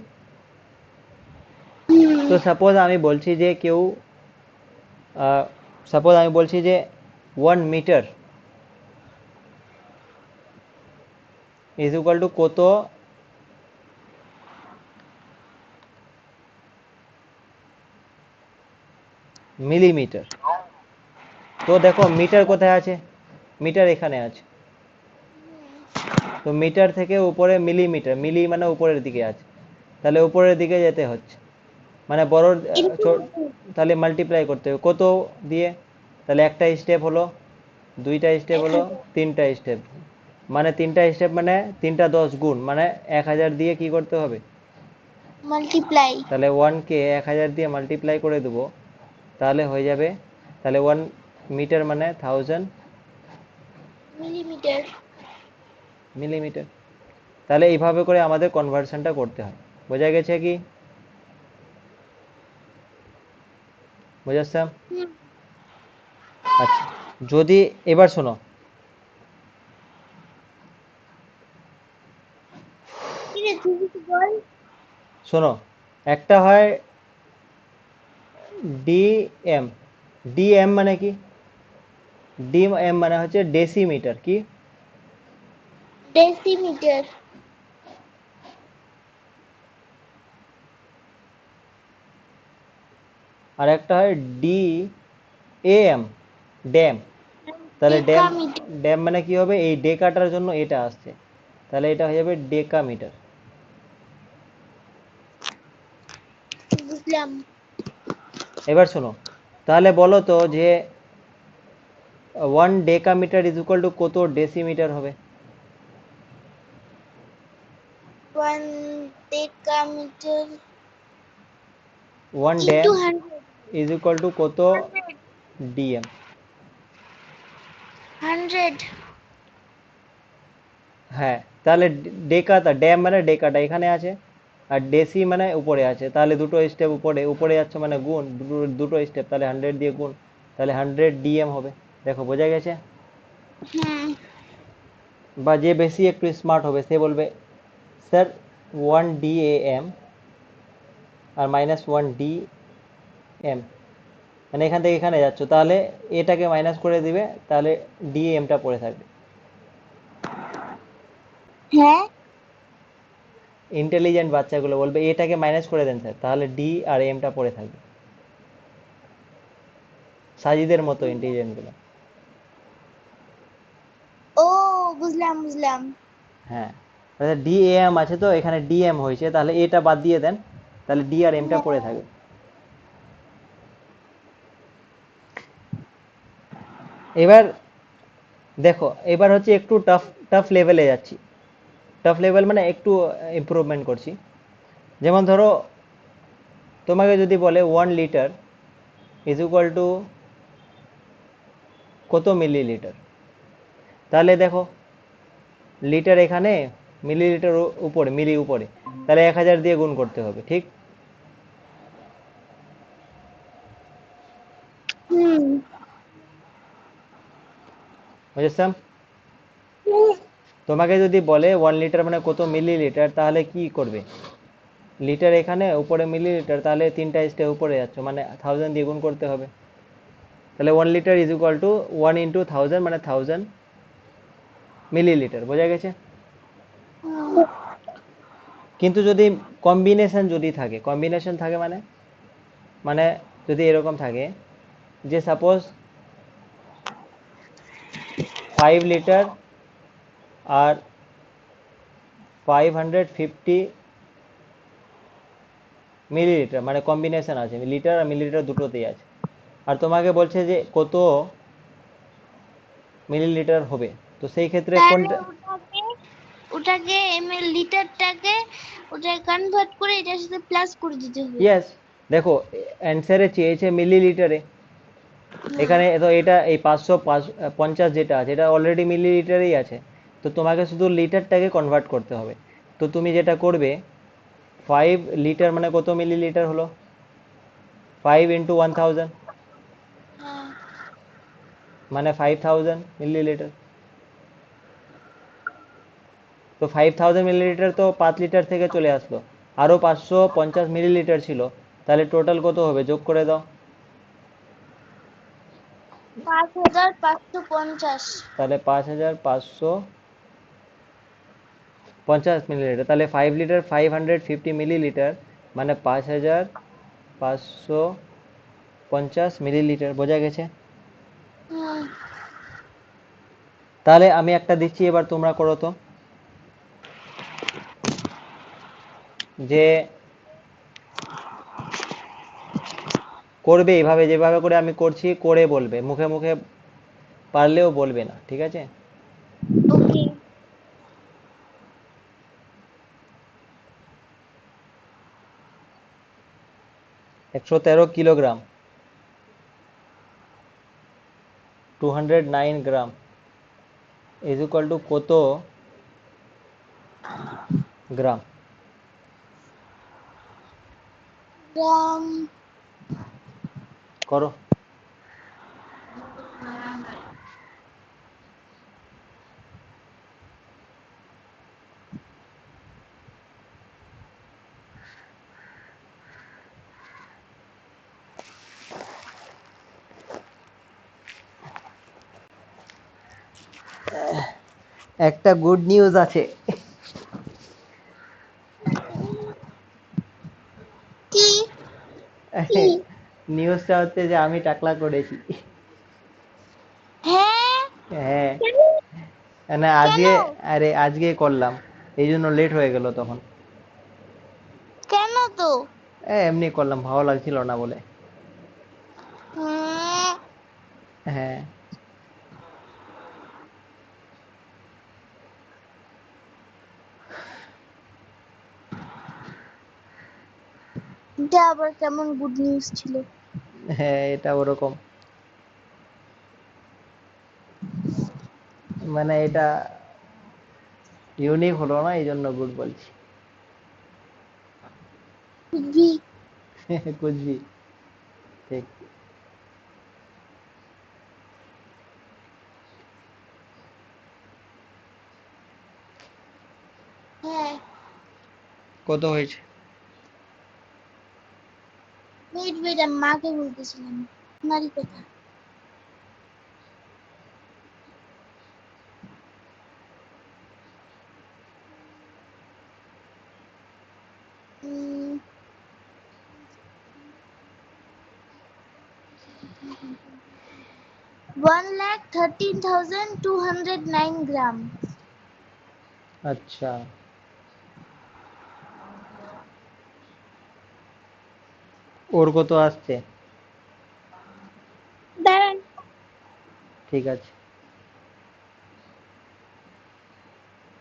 A: তো সাপোজ আমি বলছি যে কেউ, সাপোজ আমি বলছি যে 1 মিটার ইজ ইকুয়াল টু কত মিলিমিটার। তো দেখো মিটার কোথায় আছে? মিটার এখানে আছে। তো মিটার থেকে উপরে মিলিমিটার, মিলি মানে উপরের দিকে আছে, তাহলে উপরের দিকে যেতে হচ্ছে, মানে বড়, তাহলে মাল্টিপ্লাই করতে হবে কত দিয়ে? তাহলে একটা স্টেপ হলো, দুইটা স্টেপ হলো, তিনটা স্টেপ, মানে তিনটা স্টেপ মানে তিনটা 10 গুণ, মানে 1000 দিয়ে কি করতে হবে?
B: মাল্টিপ্লাই।
A: তাহলে 1 কে 1000 দিয়ে মাল্টিপ্লাই করে দেবো, তাহলে হয়ে যাবে, তাহলে 1 মিটার মানে 1000
B: মিলিমিটার।
A: মিলিমিটার। তাহলে এইভাবে করে আমাদের কনভার্সনটা করতে হয়। বোঝা গেছে কি? বুঝাচ্ছা? আচ্ছা, যদি এবার শোনো,
B: কি রে তুই কিছু বল।
A: শোনো, একটা হয় ডিএম। ডিএম মানে কি? ডিএম মানে হচ্ছে ডেসিমিটার। কি?
B: ডেসিমিটার।
A: আর একটা হয় ডি এম, ড্যাম। তাহলে ড্যাম,
B: ডেকামিটার।
A: ড্যাম মানে কি হবে? এই ডেকাটার জন্য এটা আসছে, তাহলে এটা হয়ে যাবে ডেকামিটার।
B: বুঝলাম।
A: এবার শোনো, তাহলে বলো তো যে 1 ডেকামিটার ইজ ইকুয়াল টু কত ডেসিমিটার হবে?
B: 1 decameter
A: 1
B: into
A: dam
B: 100
A: is equal to কত
B: 100
A: ডিএম?
B: 100
A: হ্যাঁ, তাহলে ডেকাটা, ড্যাম মানে ডেকাটা এখানে আছে, আর ডেসি মানে উপরে আছে, তাহলে দুটো স্টেপ উপরে উপরে যাচ্ছে মানে গুণ, দুটো স্টেপ, তাহলে 100 দিয়ে গুণ, তাহলে 100 ডিএম হবে। দেখো বোঝা গেছে?
B: হুম
A: বা যে বেশি একটু স্মার্ট হবে সে বলবে স্যার 1 DAM আর -1 DM, মানে এখান থেকে এখানে যাচ্ছ, তাহলে এটাকে মাইনাস করে দিবে, তাহলে ডিএমটা পড়ে থাকবে।
B: হ্যাঁ
A: ইন্টেলিজেন্ট বাচ্চাগুলো বলবে এটাকে মাইনাস করে দেন স্যার, তাহলে ডি আর এমটা পড়ে থাকবে। সাজিদের মতো ইন্টেলিজেন্ট গুলো।
B: ও বুঝলাম বুঝলাম
A: হ্যাঁ, ডিএম আছে তো এখানে ডিএম হয়েছে, তাহলে এটা বাদ দিয়ে দেন, তাহলে ডি আর এমটা পড়ে
B: হ্যাঁ
A: থাকবে। এবার দেখো, এবার হচ্ছে একটু টাফ টাফ লেভেলে যাচ্ছি। টাফ লেভেল মানে একটু ইমপ্রুভমেন্ট করছি। যেমন ধরো তোমাকে যদি বলে 1 লিটার ইজ ইকুয়াল টু কত মিলিলিটার, তাহলে দেখো লিটার এখানে, মিলিলিটার উপরে, মিলি উপরে, তাহলে 1000 দিয়ে গুণ করতে হবে, ঠিক?
B: হুম
A: বুঝেছাম? তোমাকে যদি বলে 1 লিটার মানে কত মিলিলিটার, তাহলে কি করবে? লিটার এখানে, উপরে মিলিলিটার, তাহলে তিনটা স্টেপ উপরে যাচ্ছ মানে 1000 দিয়ে গুণ করতে হবে, তাহলে 1 লিটার ইজ ইকুয়াল টু 1 × 1000 মানে 1000 মিলিলিটার। বোঝা গেছে? কিন্তু যদি কম্বিনেশন যদি থাকে, কম্বিনেশন থাকে মানে মানে যদি এরকম থাকে যে সাপোজ 5 লিটার আর 550 মিলিলিটার, মানে কম্বিনেশন আছে, লিটার আর মিলিলিটার দুটোতেই আছে, আর তোমাকে বলছে যে কত মিলিলিটার হবে, তো সেই ক্ষেত্রে
B: তাহলে
A: কোনটা?
B: ওটাকে ওটাকে এমএল লিটারটাকে ওটাকে কনভার্ট করে এটার সাথে প্লাস করে দিতে হবে
A: ইয়েস, দেখো অ্যান্সারে চেয়েছে মিলিলিটারে,
B: হ্যাঁ
A: এখানে তো এটা এই 550 যেটা আছে এটা অলরেডি মিলিলিটারেই আছে, তো তোমাকে শুধু লিটারটাকে কনভার্ট করতে হবে। তো তুমি যেটা করবে, 5 লিটার মানে কত মিলিলিটার হলো, 5 × 1000
B: হ্যাঁ
A: মানে 5000 মিলিলিটার। তো 5000 মিলিলিটার তো 5 লিটার থেকে চলে আসলো, আরো 550 মিলিলিটার ছিল, তাহলে টোটাল কত হবে, যোগ করে দাও।
B: 5550
A: তাহলে 5550 মিলিলিটার, তাহলে 5 লিটার 550 মিলিলিটার মানে 5550 মিলিলিটার। বোঝা গেছে?
B: হুম
A: তাহলে আমি একটা দিচ্ছি, এবার তোমরা করো তো, যে করবে এইভাবে, যেভাবে করে আমি করছি করে বলবে, মুখে মুখে পারলেও বলবে না, ঠিক আছে?
B: ওকে
A: 113 kilogram, 209 gram is equal to কত গ্রাম?
B: গ্রাম
A: করো। একটা গুড নিউজ আছে।
B: কি
A: নিউজটা হচ্ছে যে আমি টাকলা করেছি।
B: হ্যাঁ
A: হ্যাঁ,
B: কেন
A: না
B: কেন
A: আজকে, আরে আজকে করলাম, এই জন্য লেট হয়ে গেল তখন।
B: কেন তো
A: এমনি করলাম, ভালো লাগছিল না বলে।
B: হুম
A: হ্যাঁ,
B: এটা আবার কেমন গুড নিউজ ছিল?
A: হ্যাঁ, এটা ওরকম, মানে এটা ইউনিক হলো না, এই জন্য গুড বলছি।
B: বুঝবি?
A: বুঝবি, ঠিক।
B: হ্যাঁ,
A: কত হয়েছে?
B: ওয়েট আমি মাকে বলতেছিলাম, নারী কথা। উম, 1,13,209 গ্রাম।
A: আচ্ছা, ওর কত আসছে?
C: দাঁড়ান,
A: ঠিক আছে,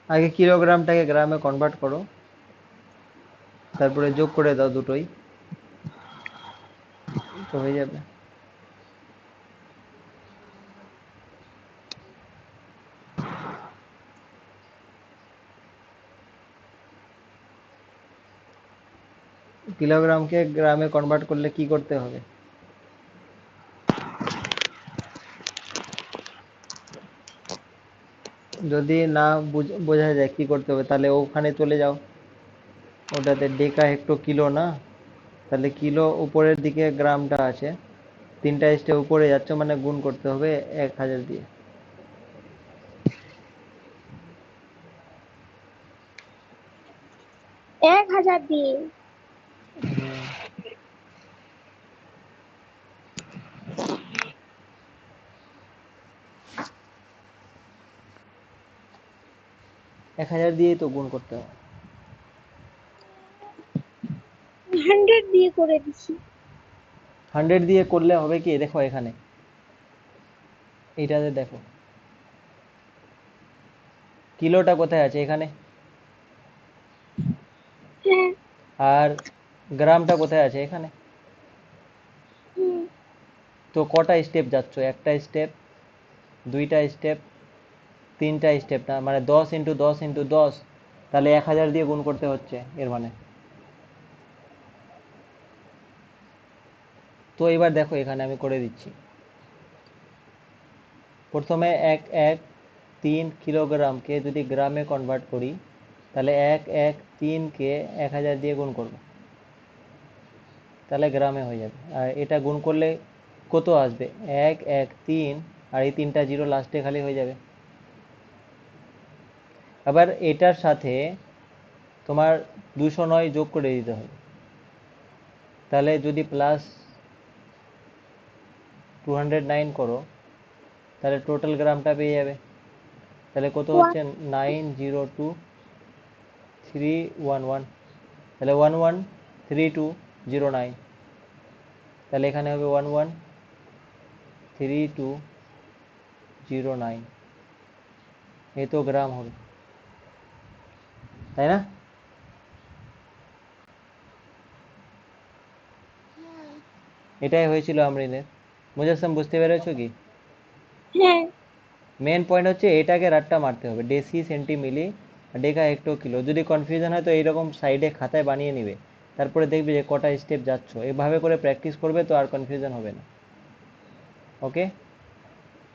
A: আগে কিলোগ্রামটাকে গ্রামে কনভার্ট করো, তারপরে যোগ করে দাও দুটোই, তো হয়ে যাবে। কিলোগ্রামকে গ্রামে কনভার্ট করলে কি করতে হবে? যদি না বোঝা যায় কি করতে হবে, তাহলে ওখানে চলে যাও, ওটাতে ডেকা হেক্টো কিলো না, তাহলে কিলো উপরের দিকে গ্রামটা আছে, 3টা স্টেপ উপরে যাচ্ছে, মানে গুণ করতে হবে 1000 দিয়ে।
C: 1,000 দিয়ে।
A: হুম, 1000 দিয়েই তো গুণ করতে হবে।
C: 100 দিয়ে করে দিছি।
A: 100 দিয়ে করলে হবে কি, দেখো এখানে এইটাতে দেখো, কিলোটা কোথায় আছে? এখানে।
C: হ্যাঁ।
A: আর গ্রামটা কোথায় আছে? এখানে।
C: হুম।
A: তো কটা স্টেপ যাচ্ছ? একটা স্টেপ, দুইটা স্টেপ, 3টা স্টেপ, না মানে 10 ইন্টু 10 ইন্টু 10, তাহলে 1000 দিয়ে গুণ করতে হচ্ছে এর মানে। তো এবার দেখো এখানে আমি করে দিচ্ছি, প্রথমে 113 কিলোগ্রামকে যদি গ্রামে কনভার্ট করি, তাহলে 113কে 1000 দিয়ে গুণ করব, তাহলে গ্রামে হয়ে যাবে। আর এটা গুণ করলে কত আসবে? 113, আর এই 3টা জিরো লাস্টে খালি হয়ে যাবে। আবার এটার সাথে তোমার 209 যোগ করে দিতে হবে, তাহলে যদি প্লাস 209 করো, তাহলে টোটাল গ্রামটা পেয়ে যাবে। তাহলে কত হচ্ছে? 902,311, তাহলে 113209, তাহলে এখানে হবে 113209, এই তো গ্রাম হবে, তাই না? এটাই হয়েছিল আমরিনের। মুজাসসাম, বুঝতে পেরেছো কি?
C: হ্যাঁ।
A: মেন পয়েন্ট হচ্ছে এটাকে রাট্টা মারতে হবে, ডেসি সেন্টিমিলি ডেকা হেক্টো কিলো। যদি কনফিউশন হয় তো এইরকম সাইডে খাতায় বানিয়ে নিবে, তারপরে দেখবে যে কটা স্টেপ যাচ্ছ, এভাবে করে প্র্যাকটিস করবে তো আর কনফিউশন হবে না। ওকে,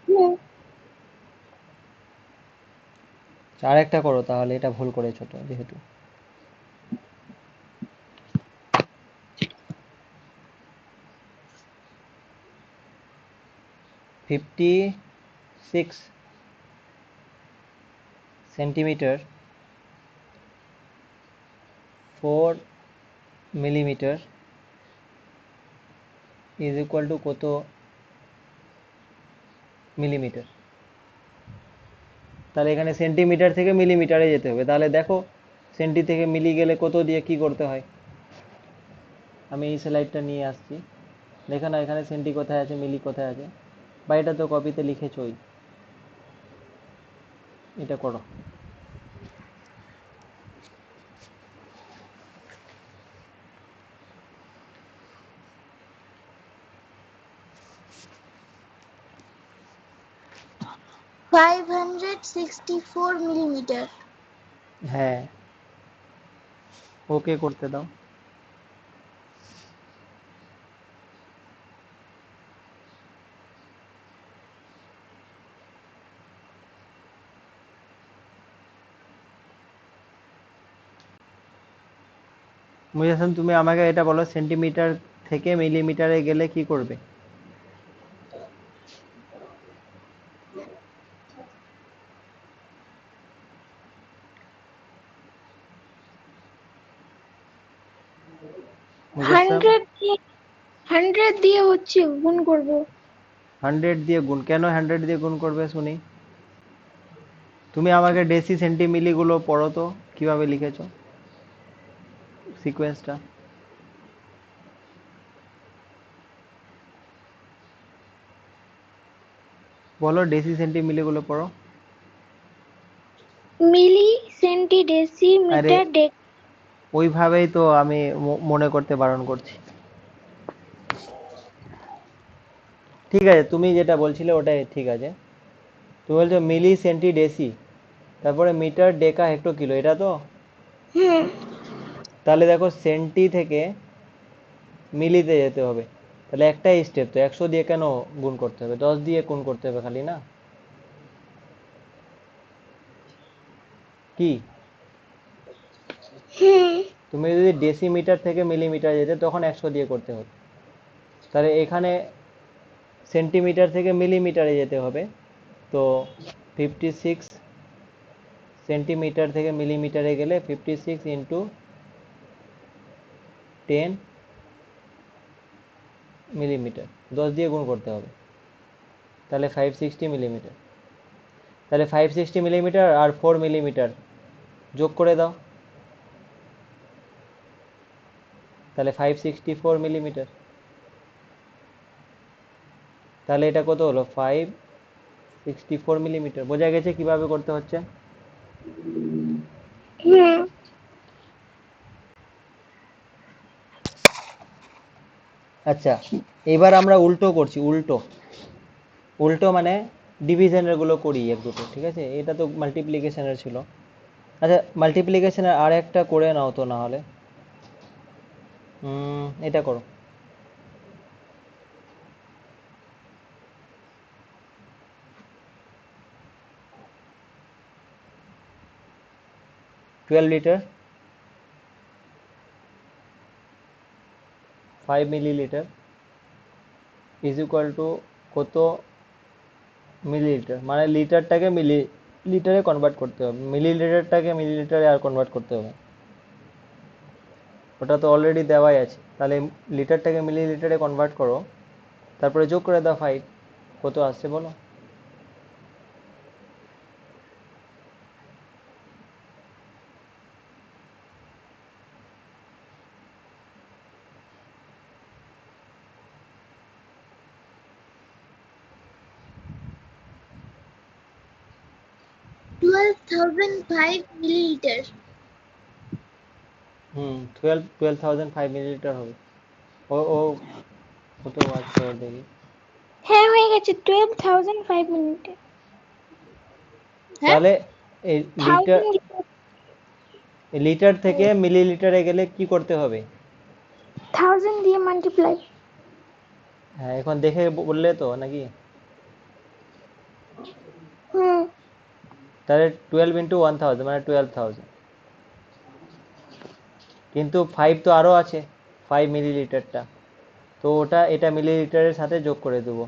C: হুম।
A: আর একটা করো তাহলে, এটা ভুল করেছো তো যেহেতু। 56 centimetre 4 millimetre is equal to কত মিলিমিটার? তাহলে এখানে সেন্টিমিটার থেকে মিলিমিটারে যেতে হবে, তাহলে দেখো সেন্টি থেকে মিলি গেলে কত দিয়ে কি করতে হয়। আমি এই স্লাইডটা নিয়ে আসছি, দেখো না এখানে সেন্টি কোথায় আছে, মিলি কোথায় আছে, বা এটা তো কপিতে লিখেছই। এটা করো।
B: 564 মিলিমিটার।
A: হ্যাঁ, ওকে করতে দাও। মুজাসম, তুমি আমাকে এটা বলো, সেন্টিমিটার থেকে মিলিমিটারে গেলে কি করবে? মুজাসম,
C: 100 দিয়ে হচ্ছে গুণ করব।
A: 100 দিয়ে গুণ? কেন 100 দিয়ে গুণ করবে শুনি? তুমি আমাকে ডেসি সেন্টিমিলি গুলো পড়ো তো, কিভাবে লিখেছো সিকোয়েন্সটা। বলো, ডেসি সেন্টিমিলি গুলো পড়ো।
C: মিলি, সেন্টি, ডেসি,
A: আরে
C: মিটার, ডেক।
A: ওইভাবেই তো আমি মনে করতে বারণ করছি। ঠিক আছে, তুমি যেটা বলছিলে ওটাই ঠিক আছে। তুমি বলছো মিলি, সেন্টি, ডেসি, তারপরে মিটার, ডেকা, হেক্টো, কিলো, এটা তো?
C: হুম।
A: তাহলে দেখো, সেন্টি থেকে মিলিতে যেতে হবে, তাহলে একটাই স্টেপ তো, 100 দিয়ে কেন গুণ করতে হবে? 10 দিয়ে গুণ করতে হবে খালি না? কি?
C: হুম।
A: তুমি যদি ডেসিমিটার থেকে মিলিমিটার যেতে তখন 100 দিয়ে করতে হতো। তাহলে এখানে সেন্টিমিটার থেকে মিলিমিটারে যেতে হবে, তো 56 সেন্টিমিটার থেকে মিলিমিটারে গেলে 56 ইন্টু 10 মিলিমিটার, 10 দিয়ে গুণ করতে হবে, তাহলে 560 মিলিমিটার। তাহলে 560 মিলিমিটার আর 4 মিলিমিটার যোগ করে দাও, তাহলে 564 মিলিমিটার। তাহলে এটা কত হলো? 564 মিলিমিটার। বোঝা গেছে কিভাবে করতে হচ্ছে?
C: হুম।
A: আচ্ছা, এবার আমরা উল্টো করছি। উল্টো উল্টো মানে ডিভিশনের গুলো করি এক দুটো, ঠিক আছে? এটা তো মাল্টিপ্লিকেশনের ছিল। আচ্ছা, মাল্টিপ্লিকেশনের আর একটা করে নাও তো, না হলে এটা করো। 12 litre 5 millilitre is equal to কত মিলিলিটার? মানে লিটারটাকে মিলি লিটারে কনভার্ট করতে হবে, মিলিলিটারটাকে মিলিলিটারে আর কনভার্ট করতে হবে। ওটা তো অলরেডি দেওয়াই আছে। তাহলে লিটারটাকে মিলিলিটারে কনভার্ট করো, তারপরে যোগ করে দাও 5। কত আসছে বলো?
B: 12,005 মিলিলিটার।
A: 12,005 মিলিলিটার হবে। ও ও কত আসছে ওর দেখি।
C: হ্যাঁ, হয়ে গেছে 12,005 মিনিটে।
B: হ্যাঁ,
A: তাহলে এই লিটার
C: 1000
A: লিটার থেকে মিলিলিটারে গেলে কি করতে হবে?
C: 1000 দিয়ে মাল্টিপ্লাই।
A: হ্যাঁ, এখন দেখে বললে তো নাকি?
C: হুম।
A: তাহলে 12 ইন্টু 1000 মানে 12,000। কিন্তু 5 তো আরো আছে, 5 মিলিলিটারটা, তো ওটা এটা মিলিলিটারের সাথে যোগ করে দেবো,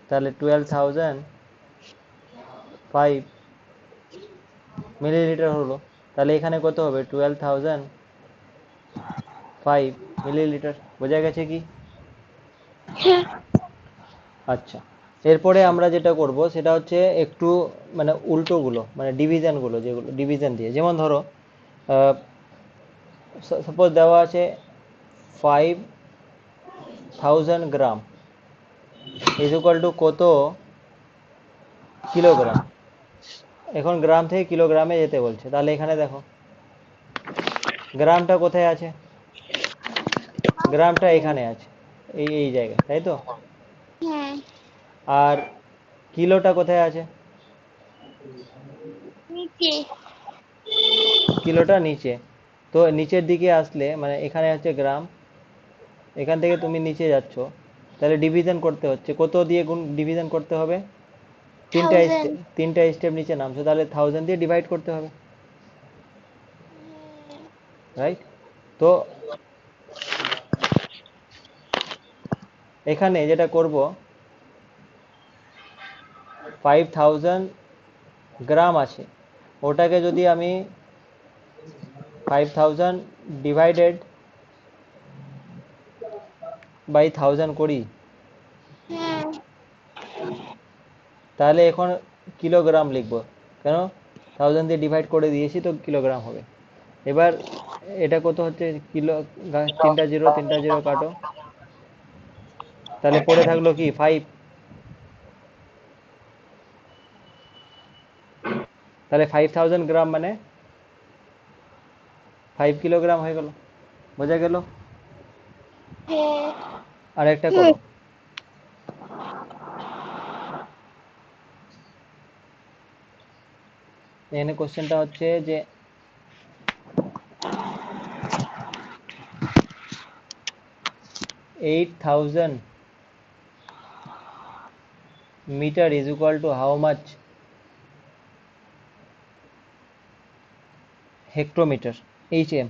A: তাহলে 12,005 মিলিলিটার হলো। তাহলে এখানে কত হবে? 12,005 মিলিলিটার। বোঝা গেছে কি?
C: হ্যাঁ।
A: আচ্ছা, এরপরে আমরা যেটা করব সেটা হচ্ছে একটু মানে উল্টোগুলো, মানে ডিভিশনগুলো, যেগুলো ডিভিশন দিয়ে, যেমন ধরো সাপোজ দেওয়া আছে 5,000 গ্রাম ইজ ইকুয়াল টু কত কিলোগ্রাম। এখন গ্রাম থেকে কিলোগ্রামে যেতে বলছে, তাহলে এখানে দেখো গ্রামটা কোথায় আছে? গ্রামটা এখানে আছে, এই এই জায়গায়, তাই তো?
B: হ্যাঁ।
A: আর কিলোটা কোথায় আছে?
B: নিচে।
A: কিলোটা নিচে। তো নিচের দিকে আসলে মানে এখানে হচ্ছে গ্রাম, এখান থেকে তুমি নিচে যাচ্ছ, তাহলে ডিভিশন করতে হচ্ছে, কত দিয়ে গুণ ডিভিশন করতে হবে?
B: থাউজেন্ড।
A: তিনটা স্টেপ নিচে নামছো, তাহলে 1000 দিয়ে ডিভাইড করতে হবে, রাইট? তো এখানে যেটা করব, 5000 গ্রাম আছে, ওটাকে যদি আমি 5000 ডিভাইডেড বাই 1000 করি,
B: হুম।
A: তাহলে এখন কিলোগ্রাম লিখবো, কেন 1000 দিয়ে ডিভাইড করে দিয়েছি তো কিলোগ্রাম হবে। এবার এটা কত হচ্ছে কিলো, তিনটা জিরো কাটো, তাহলে পড়ে থাকলো কি 5, তাহলে 5000 গ্রাম মানে 5 কিলোগ্রাম হয়ে গেল। বোঝা গেল?
B: হ্যাঁ।
A: আর একটা করো, এখানে কোশ্চেনটা হচ্ছে যে 8000 metre is equal to how much hectometre, HM।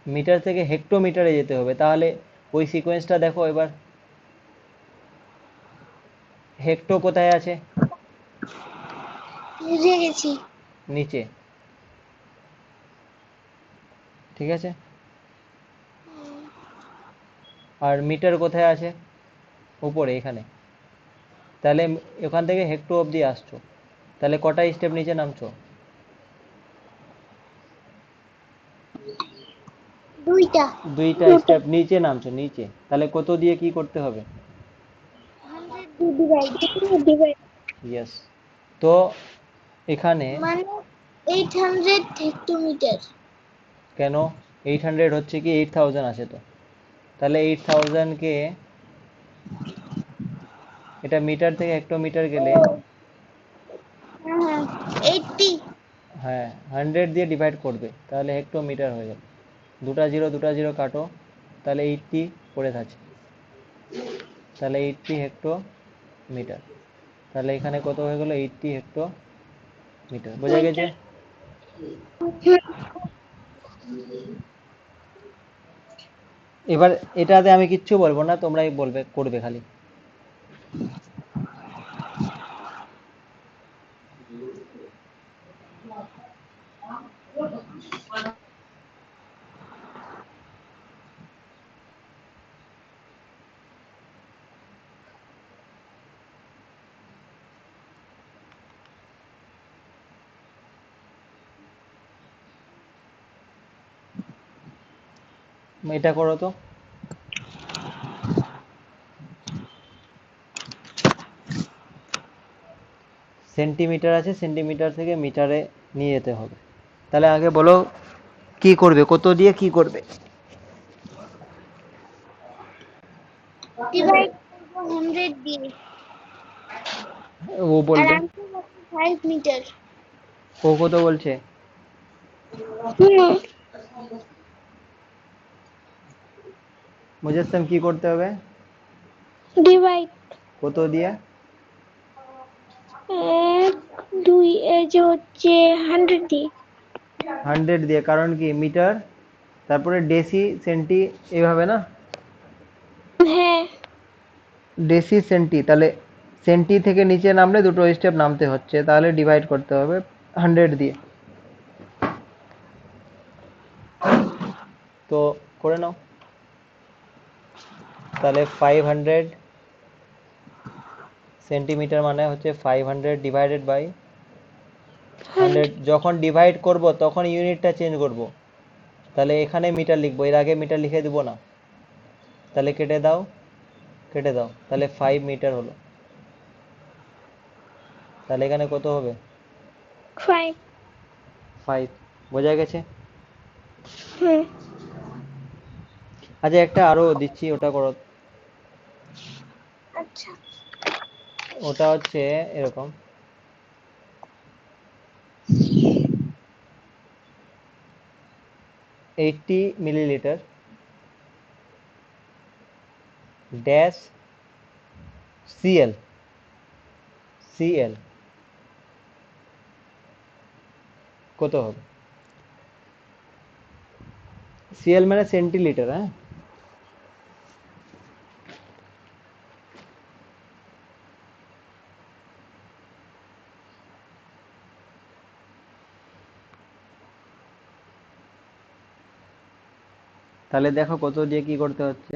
A: Metre থেকে হেক্টোমিটারে যেতে হবে, তাহলে ওই সিকোয়েন্সটা দেখো এবার। হেক্টো কোথায় আছে?
B: বুঝে গেছি।
A: নিচে, ঠিক আছে। আর মিটার কোথায় আছে? উপরে এখানে। তাহলে এখান থেকে হেক্টো অবধি আসছো, তাহলে কটা স্টেপ নিচে নামছো?
B: দুইটা।
A: দুইটা স্টেপ নিচে নামছো, নিচে। তাহলে কত দিয়ে কি করতে হবে?
B: 100 ডিভাইড। Divide
A: yes. তো এখানে
B: মানে 800 হেক্টোমিটার।
A: কেন 800 হচ্ছে কি 8000 আছে তো, তাহলে 8000কে এটা মিটার থেকে হেক্টোমিটার গেলে,
B: হ্যাঁ, 80।
A: হ্যাঁ 100 দিয়ে ডিভাইড করবে, তাহলে হেক্টোমিটার হয়ে যাবে। দুটা জিরো কাটো, তাহলে 80 পড়ে থাকে, তাহলে 80 হেক্টোমিটার। তাহলে এখানে কত হয়ে গেল? 80 হেক্টোমিটার। বোঝা গেছে?
B: মিটার।
A: এবার এটাতে আমি কিচ্ছু বলবো না, তোমরাই বলবে, করবে খালি। এটা করো তো। সেন্টিমিটার আছে, সেন্টিমিটার থেকে মিটারে নিয়ে যেতে হবে। তাহলে আগে বলো কি করবে, কত দিয়ে কি করবে?
B: ডিভাইড করবো 100 দিয়ে।
A: ও
B: আর
A: বলবে।
B: আনসার হবে 5 মিটার।
A: ও কত বলছে?
B: হুম।
A: মুজাসসাম কি করতে হবে?
B: ডিভাইড
A: কত দিয়ে?
B: 1 2 এই যে হচ্ছে 100 দিয়ে।
A: 100 দিয়ে, কারণ কি মিটার, তারপরে ডেসি সেন্টি, এইভাবে না?
B: হ্যাঁ।
A: ডেসি সেন্টি, তাহলে সেন্টি থেকে নিচে নামলে দুটো স্টেপ নামতে হচ্ছে, তাহলে ডিভাইড করতে হবে 100 দিয়ে। তো করে নাও, তাহলে 500 সেন্টিমিটার মানে হচ্ছে 500 ডিভাইডেড বাই 100। যখন ডিভাইড করব তখন ইউনিটটা চেঞ্জ করব, তাহলে এখানে মিটার লিখবো, এর আগে মিটার লিখে দেবো না। তাহলে কেটে দাও, কেটে দাও, তাহলে 5 মিটার হলো। তাহলে এখানে কত হবে?
B: 5।
A: 5। বোঝা গেছে?
B: হুম।
A: আচ্ছা একটা আরো দিচ্ছি, ওটা করো।
B: আচ্ছা।
A: ওটা হচ্ছে এরকম, 80 মিলিলিটার ড্যাশ সিএল, সিএল কত হবে? সিএল মানে সেন্টিলিটার, হ্যাঁ। তাহলে দেখো কত দিয়ে কি করতে হচ্ছে।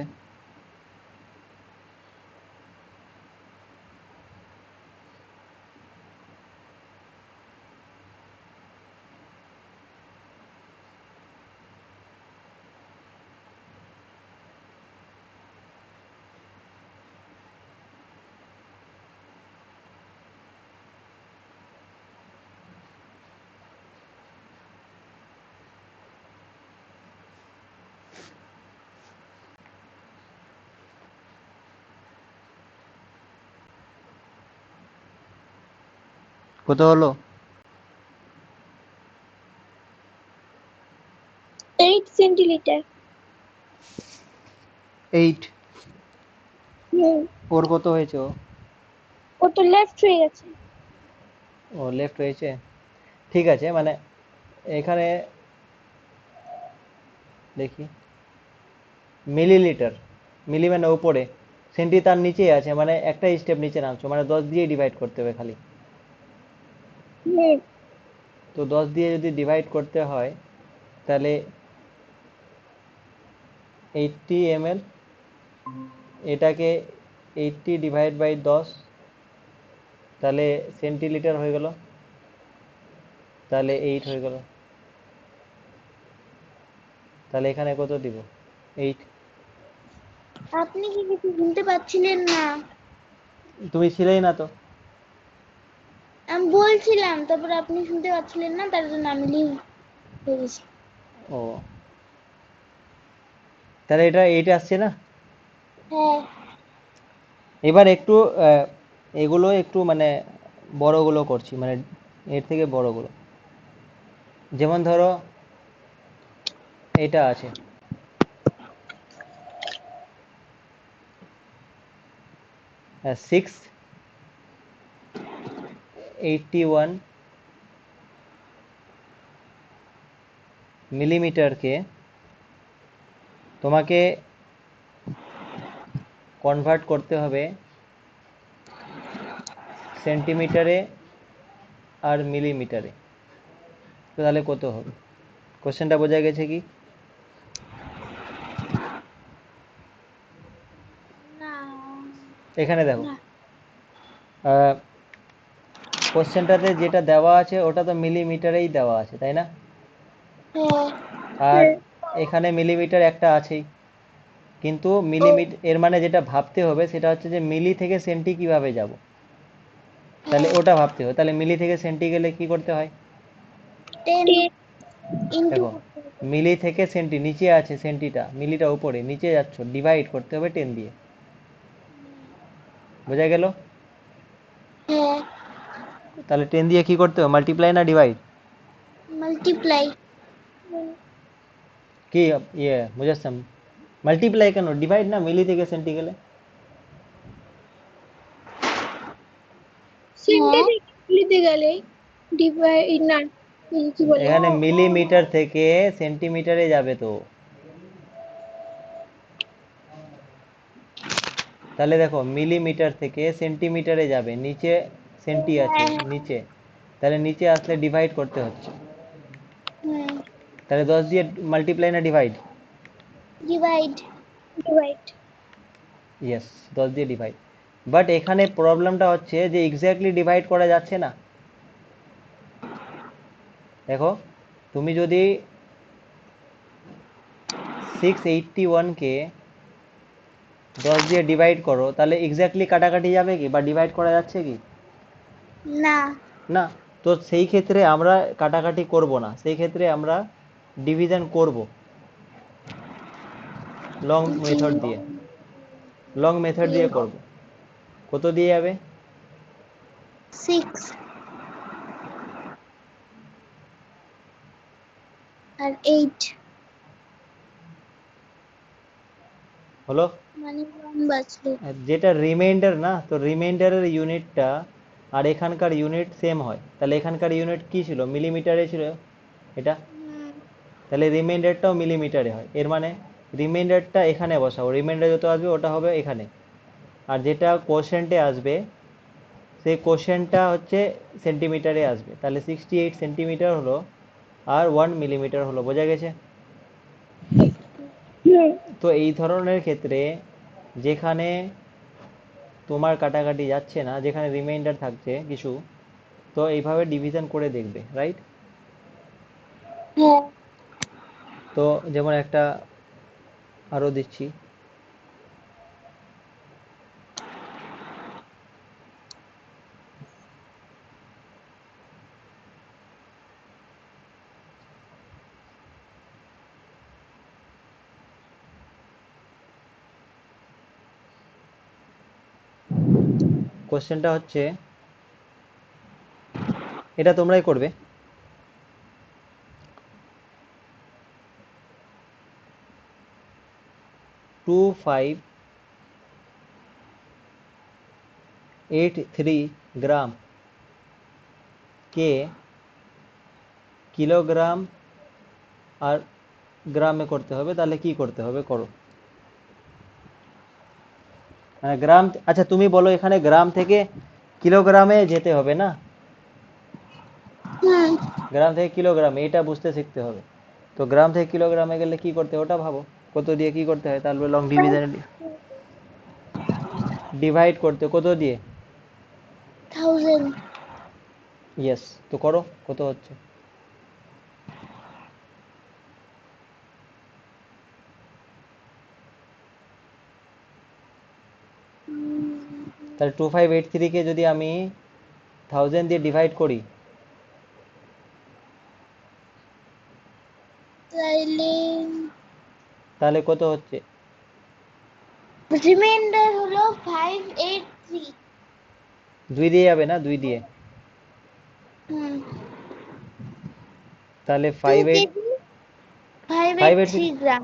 A: কত হলো?
C: 8 সেন্টিলিটার।
A: 8।
C: হুম,
A: ওর কত হয়েছে?
C: ও তো লেফট হয়ে গেছে।
A: ও লেফট হয়েছে, ঠিক আছে। মানে এখানে দেখি, মিলিলিটার, মিলি মানে উপরে, সেন্টি তার নিচেই আছে, মানে একটা স্টেপ নিচে নামছো, মানে 10 দিয়ে ডিভাইড করতে হবে খালি।
C: হুম,
A: তো 10 দিয়ে যদি ডিভাইড করতে হয় তাহলে 80 ml, এটাকে 80 ডিভাইড বাই 10, তাহলে সেন্টিলিটার হয়ে গেল, তাহলে 8 হয়ে গেল। তাহলে এখানে কত দিব? 8।
B: আপনি কি কিছু শুনতে পাচ্ছিলেন না?
A: তুমি ছিলেই না তো।
B: আমি বলছিলাম, তারপরে আপনি শুনতে পাচ্ছিলেন না, তার জন্য আমি লিখেছি।
A: ও, তাহলে এটা 8 আসছে না।
B: হ্যাঁ।
A: এবার একটু এগুলো একটু মানে বড়গুলো করছি, মানে এর থেকে বড়গুলো। যেমন ধরো এটা আছে 681 মিলিমিটারকে তোমাকে কনভার্ট করতে হবে সেন্টিমিটারে আর মিলিমিটারে। তো তাহলে কত হবে? কোশ্চেনটা বোঝা গেছে কি?
B: না।
A: এখানে দেখো,
B: না।
A: কোশ্চেনটাতে যেটা দেওয়া আছে ওটা তো মিলিমিটারেই দেওয়া আছে, তাই না?
B: হ্যাঁ।
A: আর
C: হ্যাঁ,
A: এখানে মিলিমিটার একটা আছেই, কিন্তু মিলিমিটার এর মানে যেটা ভাবতে হবে সেটা হচ্ছে যে মিলি থেকে সেন্টি কিভাবে যাব, তাহলে
B: হ্যাঁ।
A: ওটা ভাবতে হবে। তাহলে মিলি থেকে সেন্টি গেলে কি করতে হয়?
B: 10 ইন্টু
A: দেখো, মিলি থেকে সেন্টি, নিচে আছে সেন্টিটা, মিলিটা উপরে, নিচে যাচ্ছ, ডিভাইড করতে হবে 10 দিয়ে। বোঝা গেল?
B: হ্যাঁ,
A: তাহলে 10 দিয়ে কি করতে হবে? মাল্টিপ্লাই না ডিভাইড?
B: মাল্টিপ্লাই।
A: কি ইয়ে মুজাসসাম, মাল্টিপ্লাই কেন, ডিভাইড না, মিলি থেকে সেন্টি গেলে।
C: সেন্টে
B: হ্যাঁ।
C: থেকে মিলিতে গেলে ডিভাইড না, কি বলে?
A: এখানে মিলিমিটার থেকে সেন্টিমিটারে যাবে তো। তাহলে দেখো, মিলিমিটার থেকে সেন্টিমিটারে যাবে, নিচে সেন্টি আছে
B: হ্যাঁ।
A: নিচে, তাহলে নিচে আসলে ডিভাইড করতে হচ্ছে।
B: হুম।
A: তাহলে 10 দিয়ে মাল্টিপ্লাই না ডিভাইড?
B: ডিভাইড।
C: ডিভাইড।
A: ইয়েস, 10 দিয়ে ডিভাইড। বাট এখানে প্রবলেমটা হচ্ছে যে এক্স্যাক্টলি ডিভাইড করা যাচ্ছে না। দেখো, তুমি যদি 681কে 10 দিয়ে ডিভাইড করো তাহলে এক্স্যাক্টলি কাটাকাটি যাবে কি, বা ডিভাইড করা যাচ্ছে কি?
B: না।
A: না। তো সেই ক্ষেত্রে আমরা কাটাকাটি করব না, সেই ক্ষেত্রে আমরা ডিভিশন করব লং
B: জি।
A: মেথড দিয়ে, লং মেথড দিয়ে করব। কত দিয়ে যাবে?
B: 6 আর 8
A: হলো?
B: মানে 1 বাঁচলো।
A: আর যেটা রিমাইন্ডার না, তো রিমাইন্ডারের ইউনিটটা আর এখানকার ইউনিট সেম হয়, তাহলে এখানকার ইউনিট কি ছিল, মিলিমিটারে ছিল এটা, তাহলে রিমাইন্ডারটাও মিলিমিটারে হয়। এর মানে রিমাইন্ডারটা এখানে বসাবো, রিমাইন্ডার যত আসবে ওটা হবে এখানে, আর যেটা কোশ্চেন্টে আসবে সেই কোশ্চেনটা হচ্ছে সেন্টিমিটারে আসবে, তাহলে 68 সেন্টিমিটার হলো আর 1 মিলিমিটার হলো। বোঝা গেছে? তো এই ধরনের ক্ষেত্রে যেখানে তোমার কাটাকাটি যাচ্ছে না, যেখানে রিমাইন্ডার থাকছে কিছু, তো এইভাবে ডিভিশন করে দেখবে, রাইট?
B: হ্যাঁ।
A: তো যেমন একটা আরো দিচ্ছি, কোশ্চেনটা হচ্ছে, এটা তোমরাই করবে। 2583 গ্রাম কে কিলোগ্রাম আর গ্রামে করতে হবে, তাহলে কি করতে হবে করো। গ্রাম, আচ্ছা তুমি বলো, এখানে গ্রাম থেকে কিলোগ্রামে যেতে হবে না, গ্রাম থেকে কিলোগ্রামে, এটা বুঝতে শিখতে হবে। তো গ্রাম থেকে কিলোগ্রামে গেলে কি করতে হয় ওটা ভাবো, কত দিয়ে কি করতে হয়, তারপরে লং ডিভিশন ডিভাইড করতে কত দিয়ে,
B: 1000
A: ইয়েস। তো করো, কত হচ্ছে, তাহলে 2583 কে যদি আমি 1000 দিয়ে ডিভাইড করি,
B: তাইলে
A: তাহলে কত হচ্ছে,
B: রিমাইন্ডার হলো 583।
A: 2 দিয়ে যাবে না, 2 দিয়ে,
B: হুম
A: তাহলে
B: 2
A: 583,
B: কেজি 583 গ্রাম।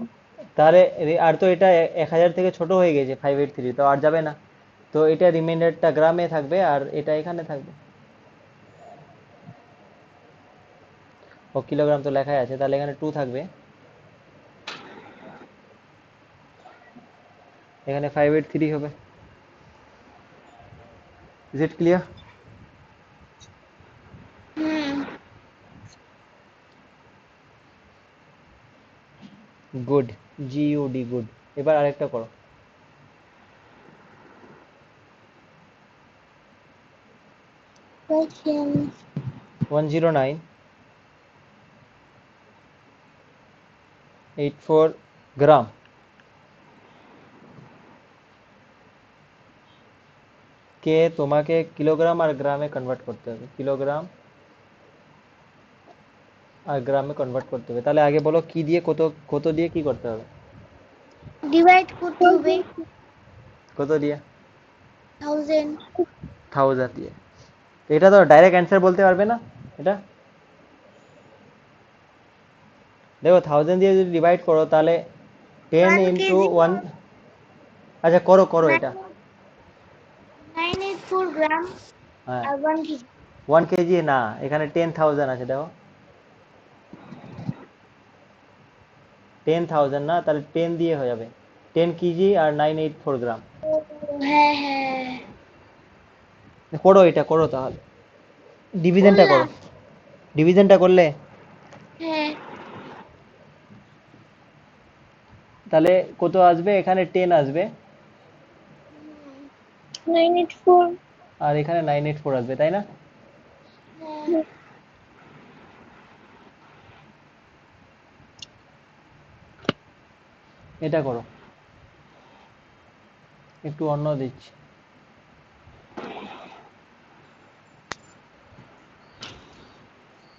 A: তাহলে আর তো এটা 1000 থেকে ছোট হয়ে গেছে 583, তো আর যাবে না, তো এটা রিমাইন্ডারটা গ্রামে থাকবে আর এটা এখানে থাকবে। ও কিলোগ্রাম তো লেখাই আছে, তাহলে এখানে 2 থাকবে, এখানে 583 হবে। Is it clear?
B: Hmm
A: good, G U D, good. এবার আরেকটা করো,
B: দেখেন
A: 10984 গ্রাম কে তোমাকে কিলোগ্রাম আর গ্রামে কনভার্ট করতে হবে, কিলোগ্রাম আর গ্রামে কনভার্ট করতে হবে। তাহলে আগে বলো কি দিয়ে কত, কত দিয়ে কি করতে হবে,
B: ডিভাইড করতে হবে
A: কত দিয়ে,
B: 1000।
A: 1000 দিয়ে। তো এটা তো ডাইরেক্ট অ্যান্সার বলতে পারবে না এটা, দেখো 1000 দিয়ে যদি ডিভাইড করো তাহলে 10
B: 1
A: ইন্টু
B: কেজি
A: 1, আচ্ছা করো করো এটা,
B: 984 গ্রাম
A: হ্যাঁ
B: আর 1 কেজি।
A: 1 কেজি না, এখানে 10,000 আছে, দেখো 10,000 না, তাহলে 10 দিয়ে হয়ে যাবে, 10 কেজি আর 984 গ্রাম।
B: হ্যাঁ হ্যাঁ
A: করো এটা, করো তাহলে ডিভিশনটা
B: করলাম।
A: করো, ডিভিশনটা করলে
B: হ্যাঁ
A: তাহলে কত আসবে, এখানে 10 আসবে
B: 984।
A: আর এখানে 984 আসবে, তাই না?
B: হ্যাঁ
A: এটা করো, একটু অন্য দিচ্ছি,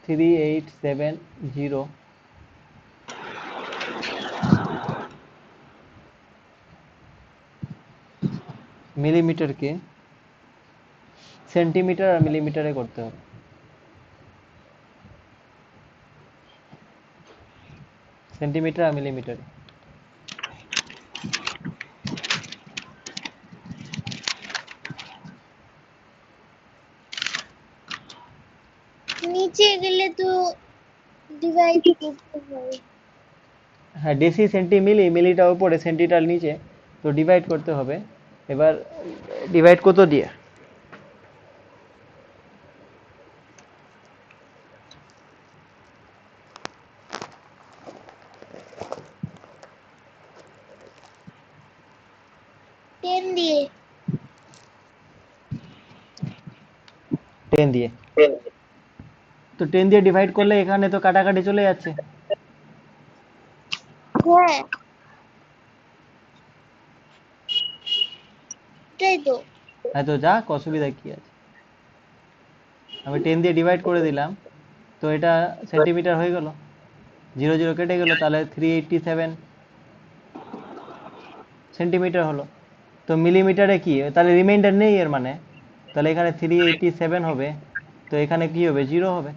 A: 3870 মিলিমিটারকে সেন্টিমিটার আর মিলিমিটারে করতে হবে। সেন্টিমিটার আর মিলিমিটারে।
B: নিচে গেলে তো ডিভাইড করতে হয়।
A: হ্যাঁ, ডেসি সেন্টি মিলি, মিলিটা উপরে সেন্টিটা নিচে, তো ডিভাইড করতে হবে। এবার ডিভাইড কত দিয়ে?
B: টেন দিয়ে।
A: 10 দিয়ে। তো 10 দিয়ে ডিভাইড করলে এখানে তো কাটাকাটি চলে যাচ্ছে।
B: হ্যাঁ, এটাই তো।
A: হ্যাঁ, তো যাক, অসুবিধা কি আছে? আমি 10 দিয়ে ডিভাইড করে দিলাম, তো এটা সেন্টিমিটার হয়ে গেল, 0 0 কেটে গেল, তাহলে 387 সেন্টিমিটার হলো। তো মিলিমিটারে কি, তাহলে রিমাইন্ডার নেই এর মানে, তাহলে এখানে 387 হবে, তো এখানে কি হবে, 0 হবে,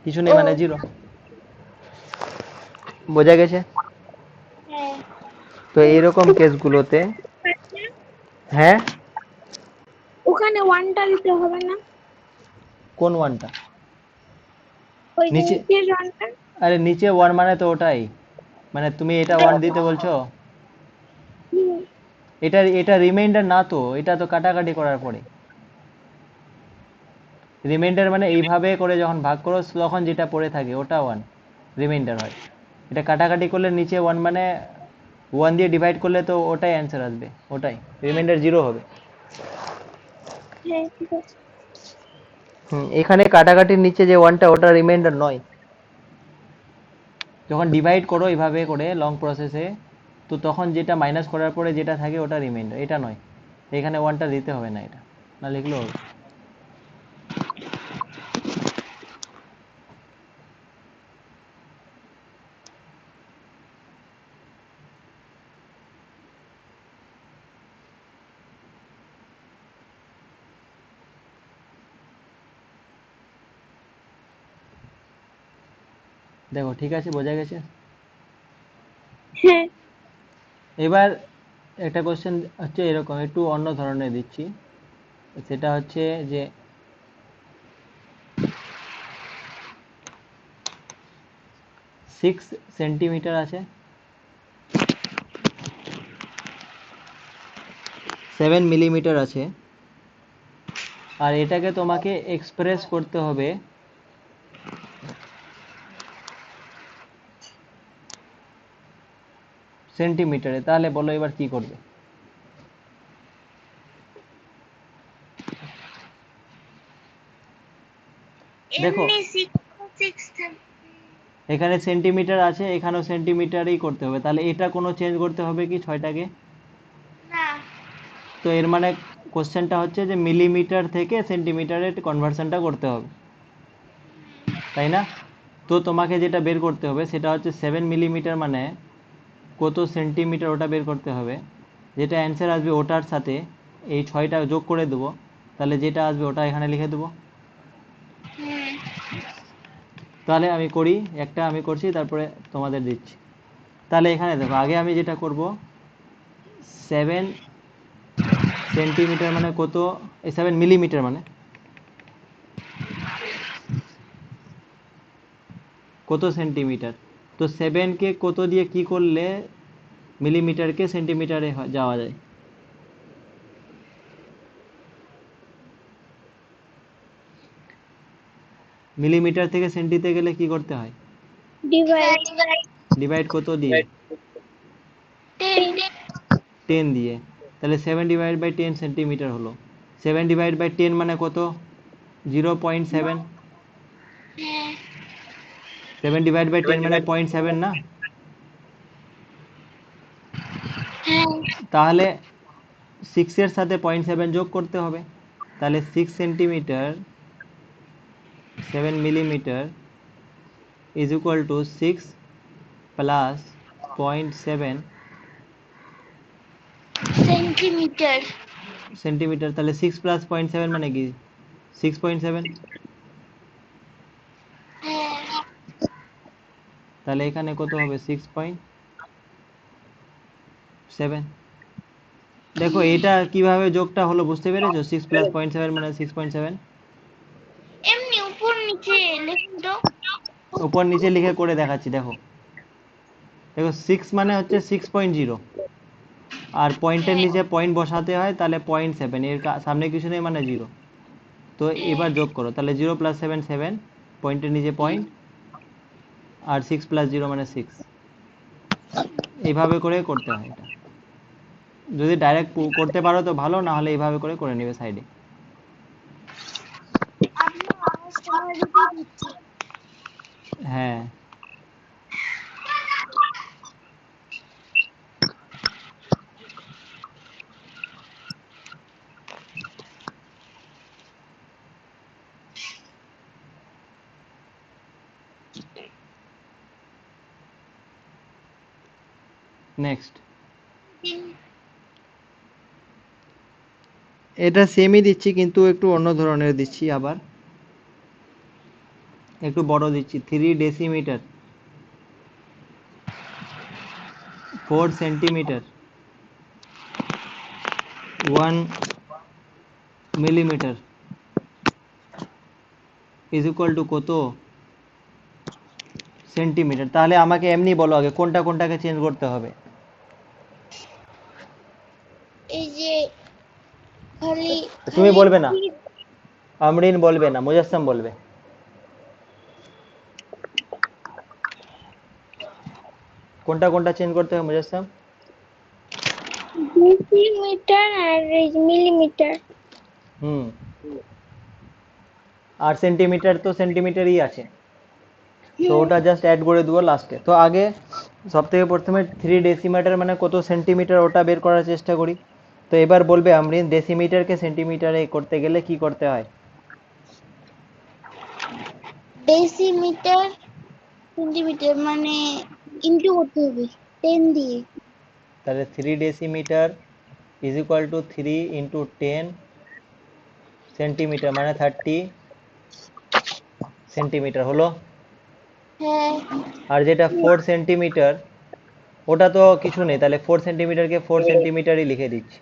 A: কিছু নেই
B: ও
A: মানে 0। বোঝা গেছে?
B: হ্যাঁ।
A: তো এইরকম কেসগুলোতে, হ্যাঁ,
C: ওখানে ওয়ানটা দিতে হবে না?
A: কোন ওয়ানটা?
C: ওই যে
A: নিচে,
C: নিচের ওয়ানটা।
A: আরে নিচে 1 মানে তো ওটাই, মানে তুমি এটা 1 দিতে বলছো?
C: হুম,
A: এটা এটা রিমাইন্ডার না তো, এটা তো কাটাকাটি করার পরে। রিমাইন্ডার মানে এইভাবে করে যখন ভাগ করো তখন যেটা পড়ে থাকে ওটা 1 রিমাইন্ডার হয়। এটা কাটাকাটি করলে নিচে 1 মানে 1 দিয়ে ডিভাইড করলে তো ওটাই অ্যান্সার আসবে, ওটাই রিমাইন্ডার 0 হবে।
C: হ্যাঁ ঠিক আছে।
A: এখানে কাটাকাটির নিচে যে 1টা ওটা রিমাইন্ডার নয়। যখন ডিভাইড করো এইভাবে করে লং প্রসেসে, তো তখন যেটা মাইনাস করার পরে যেটা থাকে ওটা রিমাইন্ডার, এটা নয়। এখানে 1টা দিতে হবে না, এটা না লিখলেও হবে। দেখো ঠিক আছে, বোঝা গেছে?
C: হ্যাঁ
A: এবার একটা কোশ্চেন হচ্ছে এরকম, একটু অন্য ধরনের দিচ্ছি। সেটা হচ্ছে যে 6 সেন্টিমিটার আছে, 7 মিলিমিটার আছে, আর এটাকে তোমাকে এক্সপ্রেস করতে হবে সেন্টিমিটারে। তাহলে বলো এবার কি করবে? দেখো
B: এমনি 6 থাকবে
A: এখানে সেন্টিমিটার আছে, এখানেও সেন্টিমিটারই করতে হবে, তাহলে এটা কোনো চেঞ্জ করতে হবে কি 6টাকে?
B: না।
A: তো এর মানে কোশ্চেনটা হচ্ছে যে মিলিমিটার থেকে সেন্টিমিটারে কনভার্সনটা করতে হবে, তাই না? তো তোমাকে যেটা বের করতে হবে সেটা হচ্ছে 7 মিলিমিটার মানে কত সেন্টিমিটার, ওটা বের করতে হবে। যেটা অ্যান্সার আসবে ওটার সাথে এই 6টা যোগ করে দেবো, তাহলে যেটা আসবে ওটা এখানে লিখে দেবো।
B: হুম।
A: তাহলে আমি করি, একটা আমি করছি, তারপরে তোমাদের দিচ্ছি। তাহলে এখানে দেখো, আগে আমি যেটা করব, 7 সেন্টিমিটার মানে কত, 7 মিলিমিটার মানে কত সেন্টিমিটার। তো 7কে কত দিয়ে কি করলে মিলিমিটারকে সেন্টিমিটারে যাওয়া যায়? মিলিমিটার থেকে সেন্টিতে গেলে কি করতে হয়?
C: ডিভাইড।
A: ডিভাইড কত দিয়ে?
B: 10।
A: 10 দিয়ে। তাহলে 7/10 সেন্টিমিটার হলো। 7/10 মানে কত? 0.7।
B: হ্যাঁ
A: 7/10 মানে 0.7 না?
B: হ্যাঁ।
A: তাহলে 6 এর সাথে 0.7 যোগ করতে হবে। তাহলে 6 centimetre 7 millimetre is equal two 6 plus 0.7
B: centimetre.
A: Centimetre, তাহলে 6 প্লাস 0.7 মানে কি 6.7।
B: হ্যাঁ
A: তাহলে এখানে কত হবে 6.7। দেখো এটা কিভাবে যোগটা হলো বুঝতে পেরেছো? 6 প্লাস 0.7 মানে 6.7।
B: এমনি উপর নিচে লিখুন তো।
A: উপর নিচে লিখে করে দেখাচ্ছি, দেখো দেখো 6 মানে হচ্ছে 6.0, আর পয়েন্টের
B: হ্যাঁ
A: নিচে পয়েন্ট বসাতে হয়, তাহলে 0.7, এর সামনে কিছু নেই মানে 0। তো
B: হ্যাঁ
A: এবার যোগ করো, তাহলে 0 প্লাস 7 7, পয়েন্টের নিচে
B: হুম,
A: পয়েন্ট, আর 6 প্লাস 0 মানে 6। এইভাবে করে করতে হয় এটা। যদি ডাইরেক্ট করতে পারো তো ভালো, না হলে এইভাবে করে করে নেবে সাইডে।
B: আপনার আওয়াজটা আমার রিপিট হচ্ছে।
A: হ্যাঁ, নেক্সট। এটা সেমই দিচ্ছি কিন্তু একটু অন্য ধরনের দিচ্ছি, আবার একটু বড় দিচ্ছি। 3 decimetre, 4 centimetre, 1 millimetre is equal to কত সেন্টিমিটার। তাহলে আমাকে এমনি বলো আগে কোনটা কোনটাকে চেঞ্জ করতে হবে।
B: এই যে খালি
A: তুমি
B: খালি
A: বলবে না, আমরিন বলবে না, মুজাসসাম বলবে। কোনটা কোনটা চেঞ্জ করতে হবে মুজাসসাম?
C: ডেসিমিটার আর মিলিমিটার।
A: হুম, আর সেন্টিমিটার তো সেন্টিমিটারই আছে, তো ওটা জাস্ট অ্যাড করে দেবো লাস্টে। তো আগে সব থেকে প্রথমে 3 ডেসিমিটার মানে কত সেন্টিমিটার ওটা বের করার চেষ্টা করি। তো এবার বলবে আমরিন ডেসিমিটারকে সেন্টিমিটারে করতে গেলে কি করতে হয়।
B: ডেসিমিটার সেন্টিমিটার মানে ইনটু করতে হবে 10 দিয়ে।
A: তাহলে 3 decimetre is equal two 3 into 10 centimetre মানে 30 সেন্টিমিটার হলো।
B: হ্যাঁ
A: আর যেটা 4 সেন্টিমিটার ওটা তো কিছু নেই, তাহলে 4 সেন্টিমিটারকে 4 সেন্টিমিটারই লিখে দিচ্ছি,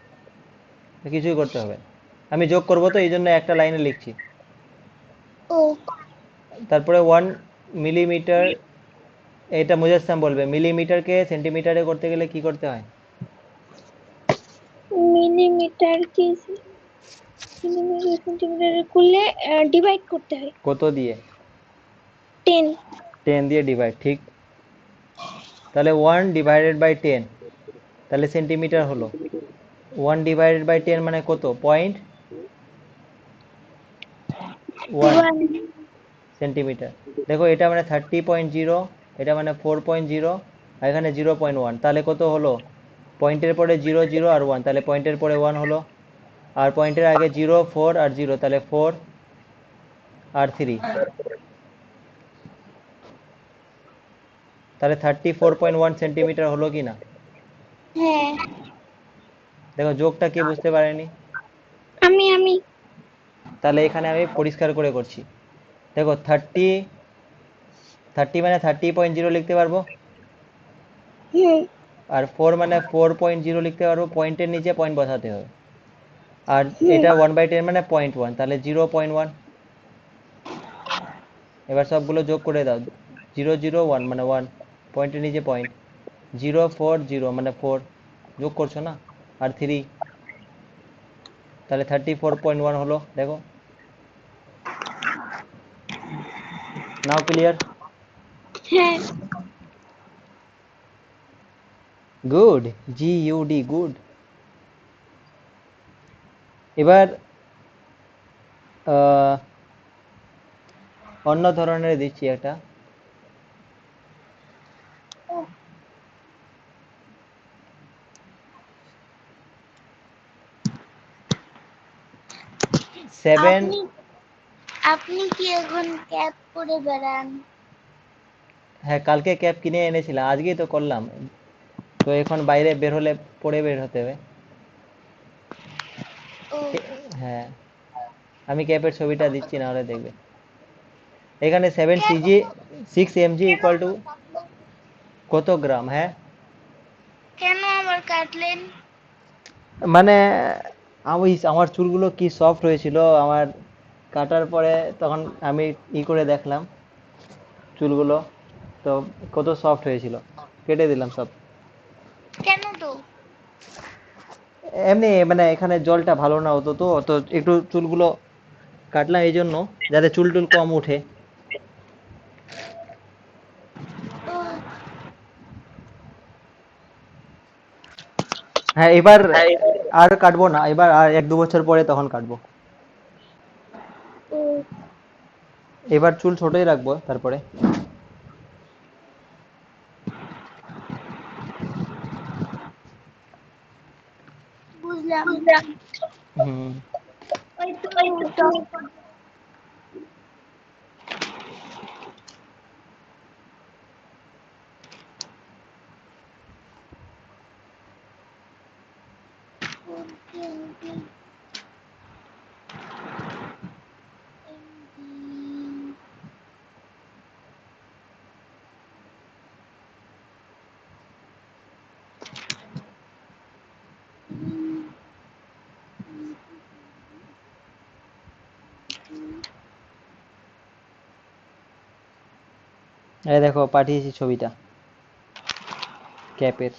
A: কিছুই করতে হবে না। আমি যোগ করবো তো এই জন্য একটা লাইনে লিখছি।
B: ও
A: তারপরে 1 মিলিমিটার, এটা মুজাসসাম বলবে মিলিমিটারকে সেন্টিমিটারে করতে গেলে কি করতে হয়।
C: মিলিমিটার কি মিলিমিটার সেন্টিমিটার করলে ডিভাইড করতে হয়
A: কত দিয়ে?
C: 10।
A: 10 দিয়ে ডিভাইড, ঠিক। তাহলে 1 ডিভাইডেড বাই 10, তাহলে সেন্টিমিটার হলো। 1 ডিভাইডেড বাই 10 মানে কত, 0.1
B: 1
A: সেন্টিমিটার। দেখো এটা মানে 30.0, এটা মানে 4.0, আর এখানে 0.1, তাহলে কত হলো, পয়েন্টের পরে 0 0 আর 1, তাহলে পয়েন্টের পরে 1 হলো, আর পয়েন্টের আগে 0 4 আর 0, তাহলে 4 আর 3, তাহলে 34.1 সেন্টিমিটার হলো কি না।
B: হ্যাঁ
A: দেখো যোগটা কে বুঝতে পারেনি?
C: আমি
A: তাহলে এখানে আমি পরিষ্কার করে করছি। দেখো 30 মানে 30.0 লিখতে পারবো,
C: হুম
A: আর 4 মানে 4.0 লিখতে পারবো, পয়েন্টের নিচে পয়েন্ট বসাতে হবে, আর
C: হুম
A: এটা 1/10 মানে 0.1, তাহলে 0.1। এবার সবগুলো যোগ করে দাও, 0 0 1 মানে 1, পয়েন্টের নিচে পয়েন্ট, 0 4 0 মানে 4, যোগ করছো না, আর 3, তাহলে 34.1 হলো। দেখো নাও ক্লিয়ার?
C: হ্যাঁ
A: গুড, GUD, গুড। এবার আহ, অন্য ধরনের দিচ্ছি একটা। 7,
B: আপনি আপনি কি এখন ক্যাপ করে বেড়ান?
A: হ্যাঁ কালকে ক্যাপ কিনে এনেছিলাম, আজকেই তো করলাম, তো এখন বাইরে বের হলে পরে বের হতে হবে। হ্যাঁ, আমি ক্যাপের ছবিটা দিচ্ছি, না হলে দেখবে। এখানে 7
B: কেন
A: সিজি 6 এমজি
B: কেন
A: ইকুয়াল টু
B: আবার কাটলেন?
A: কত গ্রাম? হ্যাঁ,
B: কেন আবার কাটলেন?
A: মানে আমার চুলগুলো কি সফট হয়েছিল আমার কাটার পরে, তখন আমি করে দেখলাম চুলগুলো, তো কত সফট হয়েছিল, কেটে দিলাম সব।
B: কেন তো?
A: এমনি মানে এখানে জলটা ভালো না হতো, তো তো একটু চুলগুলো কাটলাম এই জন্য, যাতে চুল টুল কম উঠে।
B: ও,
A: হ্যাঁ, এবার আর কাটবো না, এবার আর 1-2 বছর পরে তখন কাটবো।
B: ও,
A: এবার চুল ছোটই রাখবো তারপরে।
B: বুঝলাম।
A: হুম।
B: একটু টক
A: এই দেখো পাঠিয়েছি ছবিটা ক্যাপের।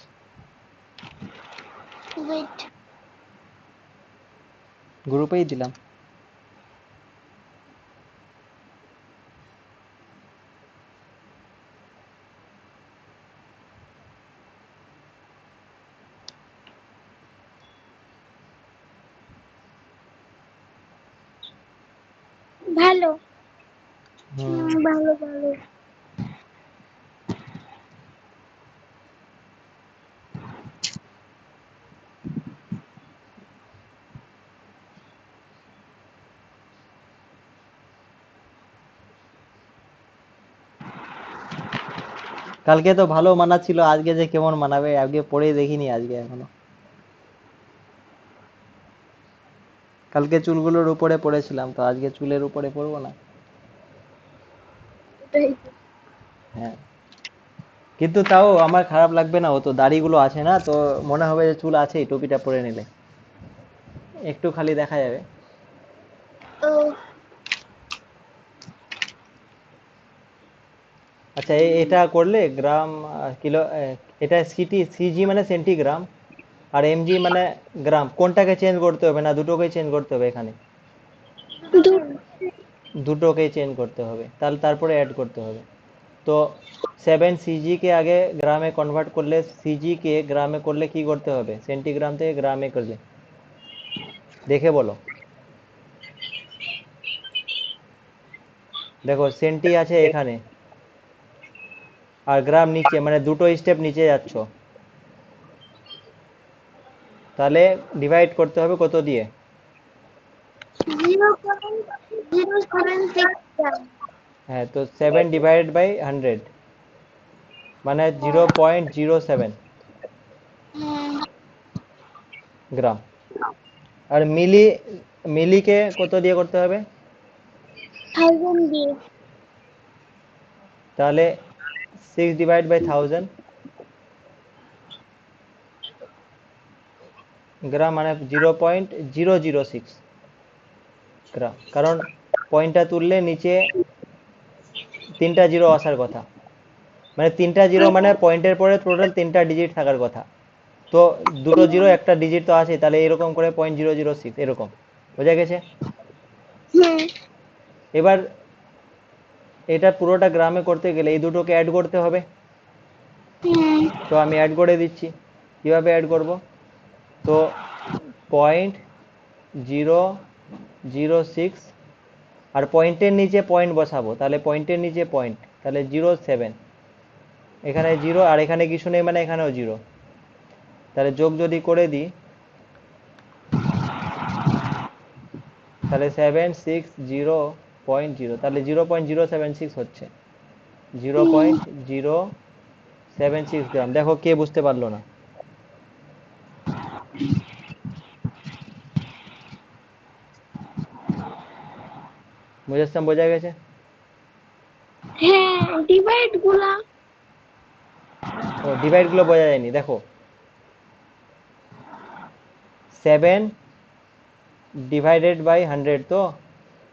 B: ওয়েট।
A: গ্রুপেই দিলাম।
B: ভালো।
A: হুম।
B: ভালো ভালো।
A: কালকে তো ভালো মানাচ্ছিল, আজকে যে কেমন মানাবে, আজকে পড়েই দেখিনি আজকে এখনো। কালকে চুলগুলোর উপরে পড়েছিলাম, তো আজকে চুলের উপরে পড়বো না।
B: ওটাই তো।
A: হ্যাঁ, কিন্তু তাও আমার খারাপ লাগবে না, ও তো দাড়িগুলো আছে না, তো মনে হবে যে চুল আছে, টুপিটা পরে নিলে একটু খালি দেখা যাবে।
B: ও,
A: আচ্ছা, এটা করলে গ্রাম, কিলো, এটা সিজি মানে সেন্টিগ্রাম, আর এমজি মানে গ্রাম, কোনটাকে চেঞ্জ করতে হবে, না দুটোকে চেঞ্জ করতে হবে এখানে?
B: দুটোকে।
A: দুটোকেই চেঞ্জ করতে হবে, তাহলে তারপরে অ্যাড করতে হবে। তো 7 সিজি কে আগে গ্রামে কনভার্ট করলে, সিজি কে গ্রামে করলে কি করতে হবে, সেন্টিগ্রাম থেকে গ্রামে করলে, দেখে বলো। দেখো সেন্টি আছে এখানে, আর গ্রাম নিচে, মানে দুটো স্টেপ নিচে যাচ্ছ, তাহলে ডিভাইড করতে হবে কত দিয়ে?
B: 0.076
A: হ্যাঁ, তো 7/100 মানে 0.07 গ্রাম। আর মিলিকে কত দিয়ে করতে হবে?
B: 1000 দিয়ে।
A: তাহলে 6/1000 গ্রাম, মানে 0.006 গ্রাম, কারণ পয়েন্টটা তুললে নিচে 3টা জিরো আসার কথা, মানে 3টা জিরো মানে পয়েন্টের পরে টোটাল 3টা ডিজিট থাকার কথা। তো দুটো জিরো একটা ডিজিট তো আছে, তাহলে এরকম করে 0.006 এরকম। বোঝা গেছে?
B: হুম
A: এবার এটা পুরোটা গ্রামে করতে গেলে এই দুটোকে অ্যাড করতে হবে,
B: হুম
A: তো আমি অ্যাড করে দিচ্ছি। কিভাবে অ্যাড করব? তো 0.006, আর পয়েন্টের নিচে পয়েন্ট বসাবো, তাহলে পয়েন্টের নিচে পয়েন্ট, তাহলে 07, এখানে জিরো, আর এখানে কিছু নেই মানে এখানেও জিরো, তাহলে যোগ যদি করে দিই, তাহলে 760.0, তাহলে 0.076 হচ্ছে, 0.076 গ্রাম। দেখো কে বুঝতে পারলো না? মুজাসসাম বোঝা গেছে?
C: হ্যাঁ, ডিভাইড গুলা।
A: ও ডিভাইড গুলো বোঝা যায়নি, দেখো 7 ডিভাইডেড বাই 100, তো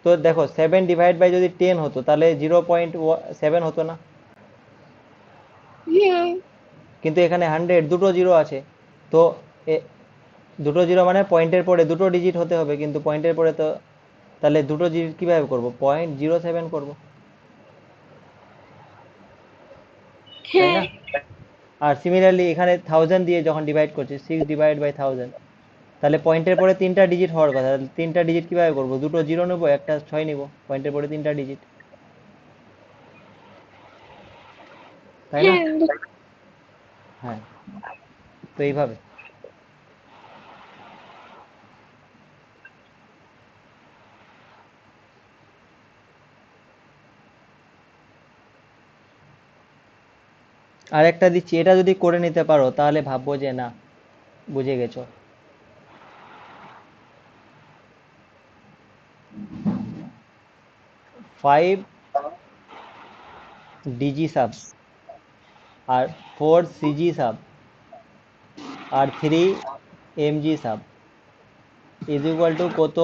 A: তো দেখো 7 ডিভাইড বাই যদি 10 হতো তাহলে 0.7 হতো না,
C: হ্যাঁ,
A: কিন্তু এখানে 100 দুটো জিরো আছে, তো দুটো জিরো মানে পয়েন্টের পরে দুটো ডিজিট হতে হবে, কিন্তু পয়েন্টের পরে তো তাহলে দুটো ডিজিট কিভাবে করব, 0.07 করব, তাই
C: হ্যাঁ,
A: না? আর সিমিলারলি এখানে 1000 দিয়ে যখন ডিভাইড করছি 6 ডিভাইড বাই 1000, তাহলে পয়েন্টের পরে তিনটা ডিজিট হওয়ার কথা, তাহলে তিনটা ডিজিট কিভাবে করব, দুটো জিরো নেবো একটা 6 নিব, পয়েন্টের পরে তিনটা ডিজিট, তাই না?
C: হ্যাঁ।
A: হ্যাঁ, তো এইভাবে। আর একটা দিচ্ছি, এটা যদি করে নিতে পারো তাহলে ভাববো যে না বুঝে গেছো। 5 ডিজি সাব আর 4 সিজি সাব আর 3 এমজি সাব ইজ ইকুয়াল টু কত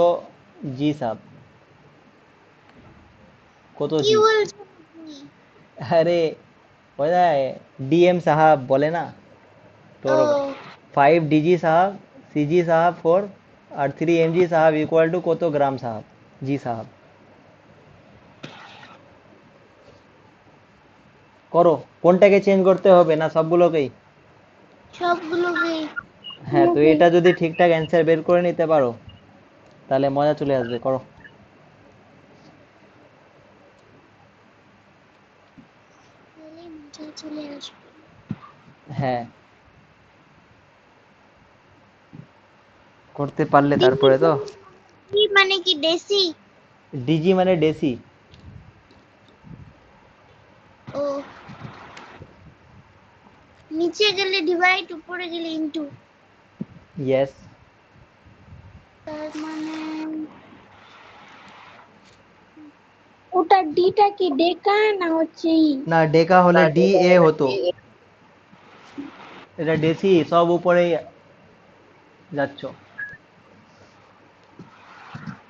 A: জি সাব, কত
B: কি
A: জি?
B: বলছো তুমি?
A: अरे पता है डीएम साहब बोले ना, तो
B: ও
A: 5 डीजी साहब, सीजी साहब 4 और 3 एमजी साहब इक्वल टू कत ग्राम साहब जी साहब। করো, কোনটাকে চেঞ্জ করতে হবে না সবগুলোকেই?
B: সবগুলোকে।
A: হ্যাঁ, তো এটা যদি ঠিকঠাক অ্যান্সার বের করে নিতে পারো তাহলে মজা চলে আসবে, করো।
B: তাহলে মজা চলে আসবে।
A: হ্যাঁ, করতে পারলে
B: ডিজি
A: তারপরে তো।
B: মানে কি ডেসি?
A: ডিজি মানে ডেসি।
B: ও নিচে গেলে ডিভাইড, উপরে গেলে ইনটু,
A: ইয়েস।
B: তার মানে
C: ওটা ডিটা কি ডেকা না হচ্ছে ই?
A: না ডেকা হলে ডি এ হতো, এটা ডেসি, সব উপরেই যাচ্ছ,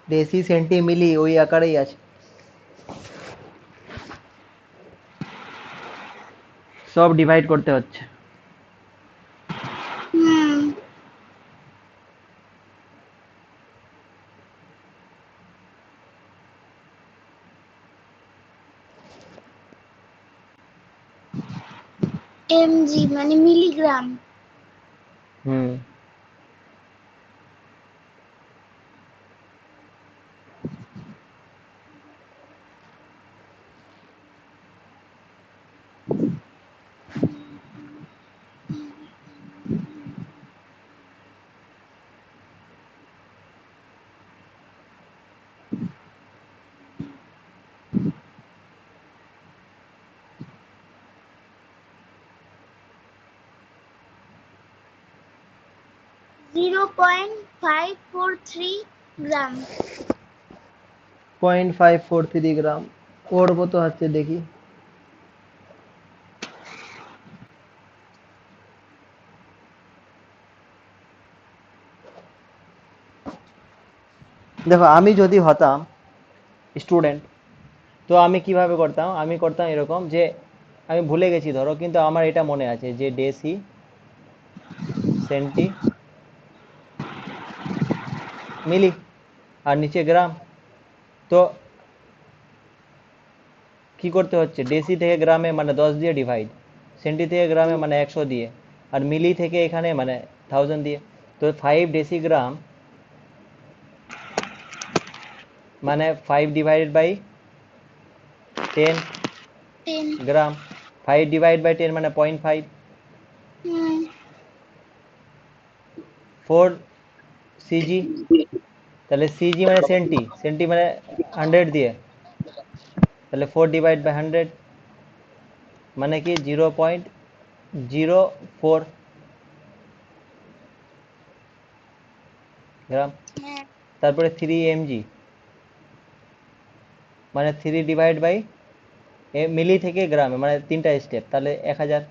A: ডেসি সেন্টি মিলি ওই আকারেই আছে, সব ডিভাইড করতে হচ্ছে।
B: হুম এমজি মানে মিলিগ্রাম।
A: হুম।
B: 0.543 গ্রাম।
A: 0.543 গ্রাম, ওর কত হচ্ছে দেখি। দেখো আমি যদি হতাম স্টুডেন্ট, তো আমি কিভাবে করতাম, আমি করতাম এরকম যে আমি ভুলে গেছি ধরো, কিন্তু আমার এটা মনে আছে যে ডেসি সেন্টি মিলি আর নিচে গ্রাম, তো কি করতে হচ্ছে, ডেসি থেকে গ্রামে মানে 10 দিয়ে ডিভাইড, সেন্টি থেকে গ্রামে মানে 100 দিয়ে, আর মিলি থেকে এখানে মানে 1000 দিয়ে, তো 5 ডেসি গ্রাম মানে 5 divided by 10
B: 10।
A: Gram, 5 divide by 10 মানে 0.5,
B: হুম
A: 4 সিজি, তাহলে সিজি মানে সেন্টি, সেন্টি মানে 100 দিয়ে, তাহলে 4 ডিভাইড বাই 100 মানে কি 0.04 গ্রাম।
B: হ্যাঁ
A: তারপরে 3 এমজি, মানে 3 ডিভাইড বাই মিলি থেকে গ্রামে, মানে 3টা স্টেপ, তাহলে 1000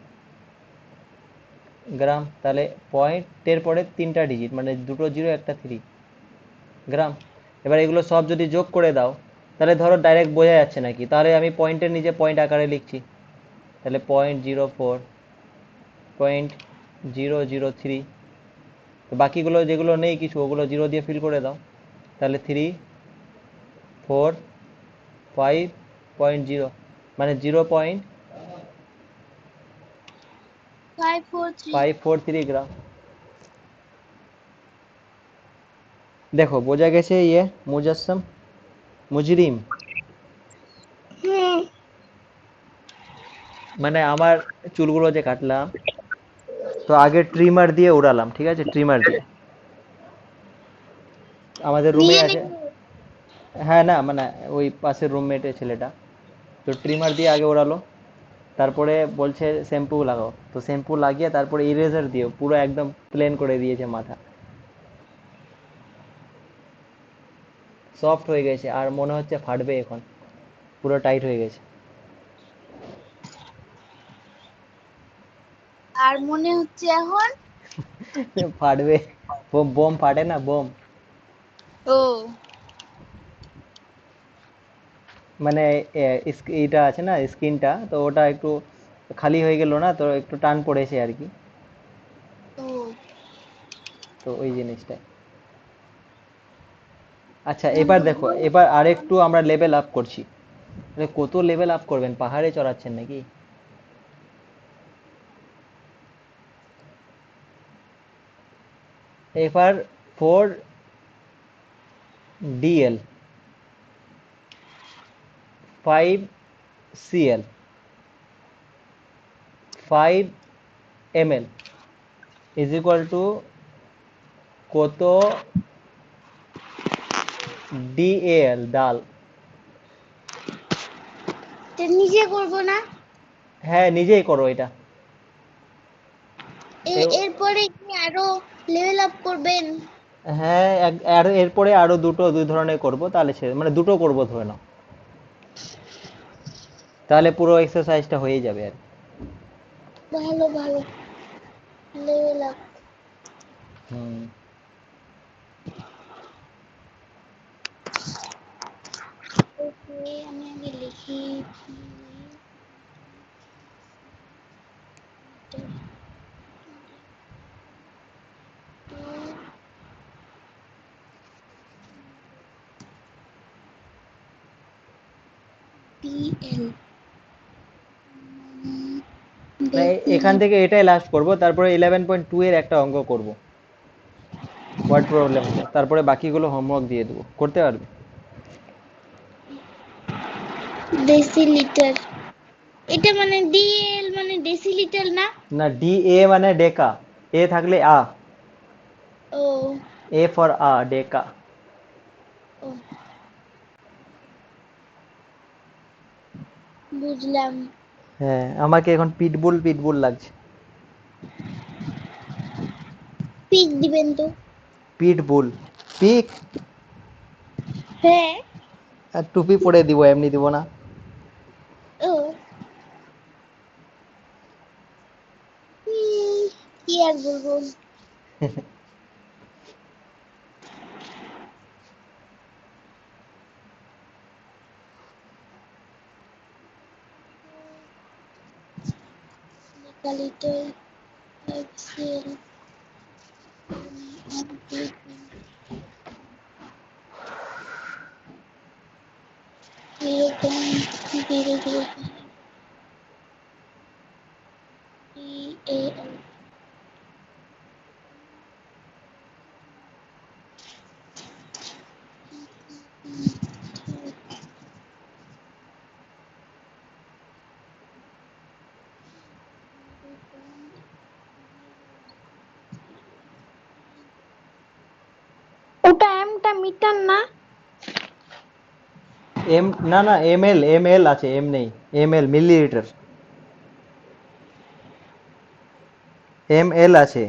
A: গ্রাম। তাহলে পয়েন্টের পরে 3টা ডিজিট, মানে দুটো জিরো একটা 3 গ্রাম। এবার এগুলো সব যদি যোগ করে দাও, তাহলে ধরো ডাইরেক্ট বোঝা যাচ্ছে নাকি, তাহলে আমি পয়েন্টের নিচে পয়েন্ট আকারে লিখছি। তাহলে 0.04, 0.003, তো বাকিগুলো যেগুলো নেই কিছু, ওগুলো জিরো দিয়ে ফিল করে দাও। তাহলে 3.4.5.0, মানে
B: 543
A: 0.543 গ্রাম। দেখো বোঝা গেছে? মুজাসসাম, মুজরিম।
B: হুম
A: মানে আমার চুলগুলো যে কাটলাম, তো আগে ট্রিমার দিয়ে উড়ালাম, ঠিক আছে, ট্রিমার দিয়ে আমাদের রুমে
B: নিজে
A: আছে।
B: নিজে
A: হ্যাঁ, না মানে ওই পাশের রুমমেটের ছেলেটা, তো ট্রিমার দিয়ে আগে ওড়ালো, তারপরে বলছে শ্যাম্পু লাগাও, তো শ্যাম্পু লাগিয়ে তারপরে ইরেজার দিয়ে পুরো একদম প্লেন করে দিয়েছে মাথা, সফট হয়ে গেছে, আর মনে হচ্ছে ফাটবে এখন, পুরো টাইট হয়ে গেছে।
B: আর মনে হচ্ছে এখন
A: ফাটবে, বোম ফাটে না, বোম।
B: ও
A: মানে এইটা আছে না স্কিনটা, তো ওটা একটু খালি হয়ে গেল না, তো একটু টান পড়েছে আর কি,
B: ও
A: তো ওই জিনিসটা। আচ্ছা এবার দেখো, এবার আরেকটু আমরা লেভেল আপ করছি। আরে কত লেভেল আপ করবেন, পাহাড়ে চড়াচ্ছেন নাকি? এবার 4 DL, 5 CL, 5 ml is equal to কত DAL, ডাল।
B: তো নিজে করব না?
A: হ্যাঁ নিজেই করো এটা।
B: এরপরে কি আরো লেভেল আপ করবেন?
A: হ্যাঁ, আর এরপরে আরো দুই ধরনের করব, তাহলে মানে দুটো করব ধরে নাও, তাহলে পুরো এক্সারসাইজটা হয়ে যাবে আর কি।
B: ভালো ভালো লেভেল আপ।
A: হুম।
B: ওকে আমি আগে লিখি DL
A: না, এখান থেকে এটাই লাস্ট করব, তারপরে 11.2 এর একটা অঙ্ক করব, ওয়ার্ড প্রবলেম হলো, তারপরে বাকিগুলো হোমওয়ার্ক দিয়ে দেবো, করতে পারবে?
B: ডেসিলিটার, এটা মানে ডিএল মানে ডেসিলিটার না?
A: না, DA মানে ডেকা, এ থাকলে
B: ও
A: A ফর ডেকা।
B: ও বুঝলাম।
A: হ্যাঁ, আমাকে এখন পিটবুল পিটবুল লাগছে।
B: পিক দিবেন তো?
A: পিটবুল, পিক,
B: হ্যাঁ।
A: আর টুপি পরে দিব, এমনি দিব না।
B: ও কি আর বলবো। Litre 5 CL 0.005 DAL। ওটা এমটা মিটার না?
A: না না, ML আছে, এম নেই, ML মিলিলিটার, ML আছে।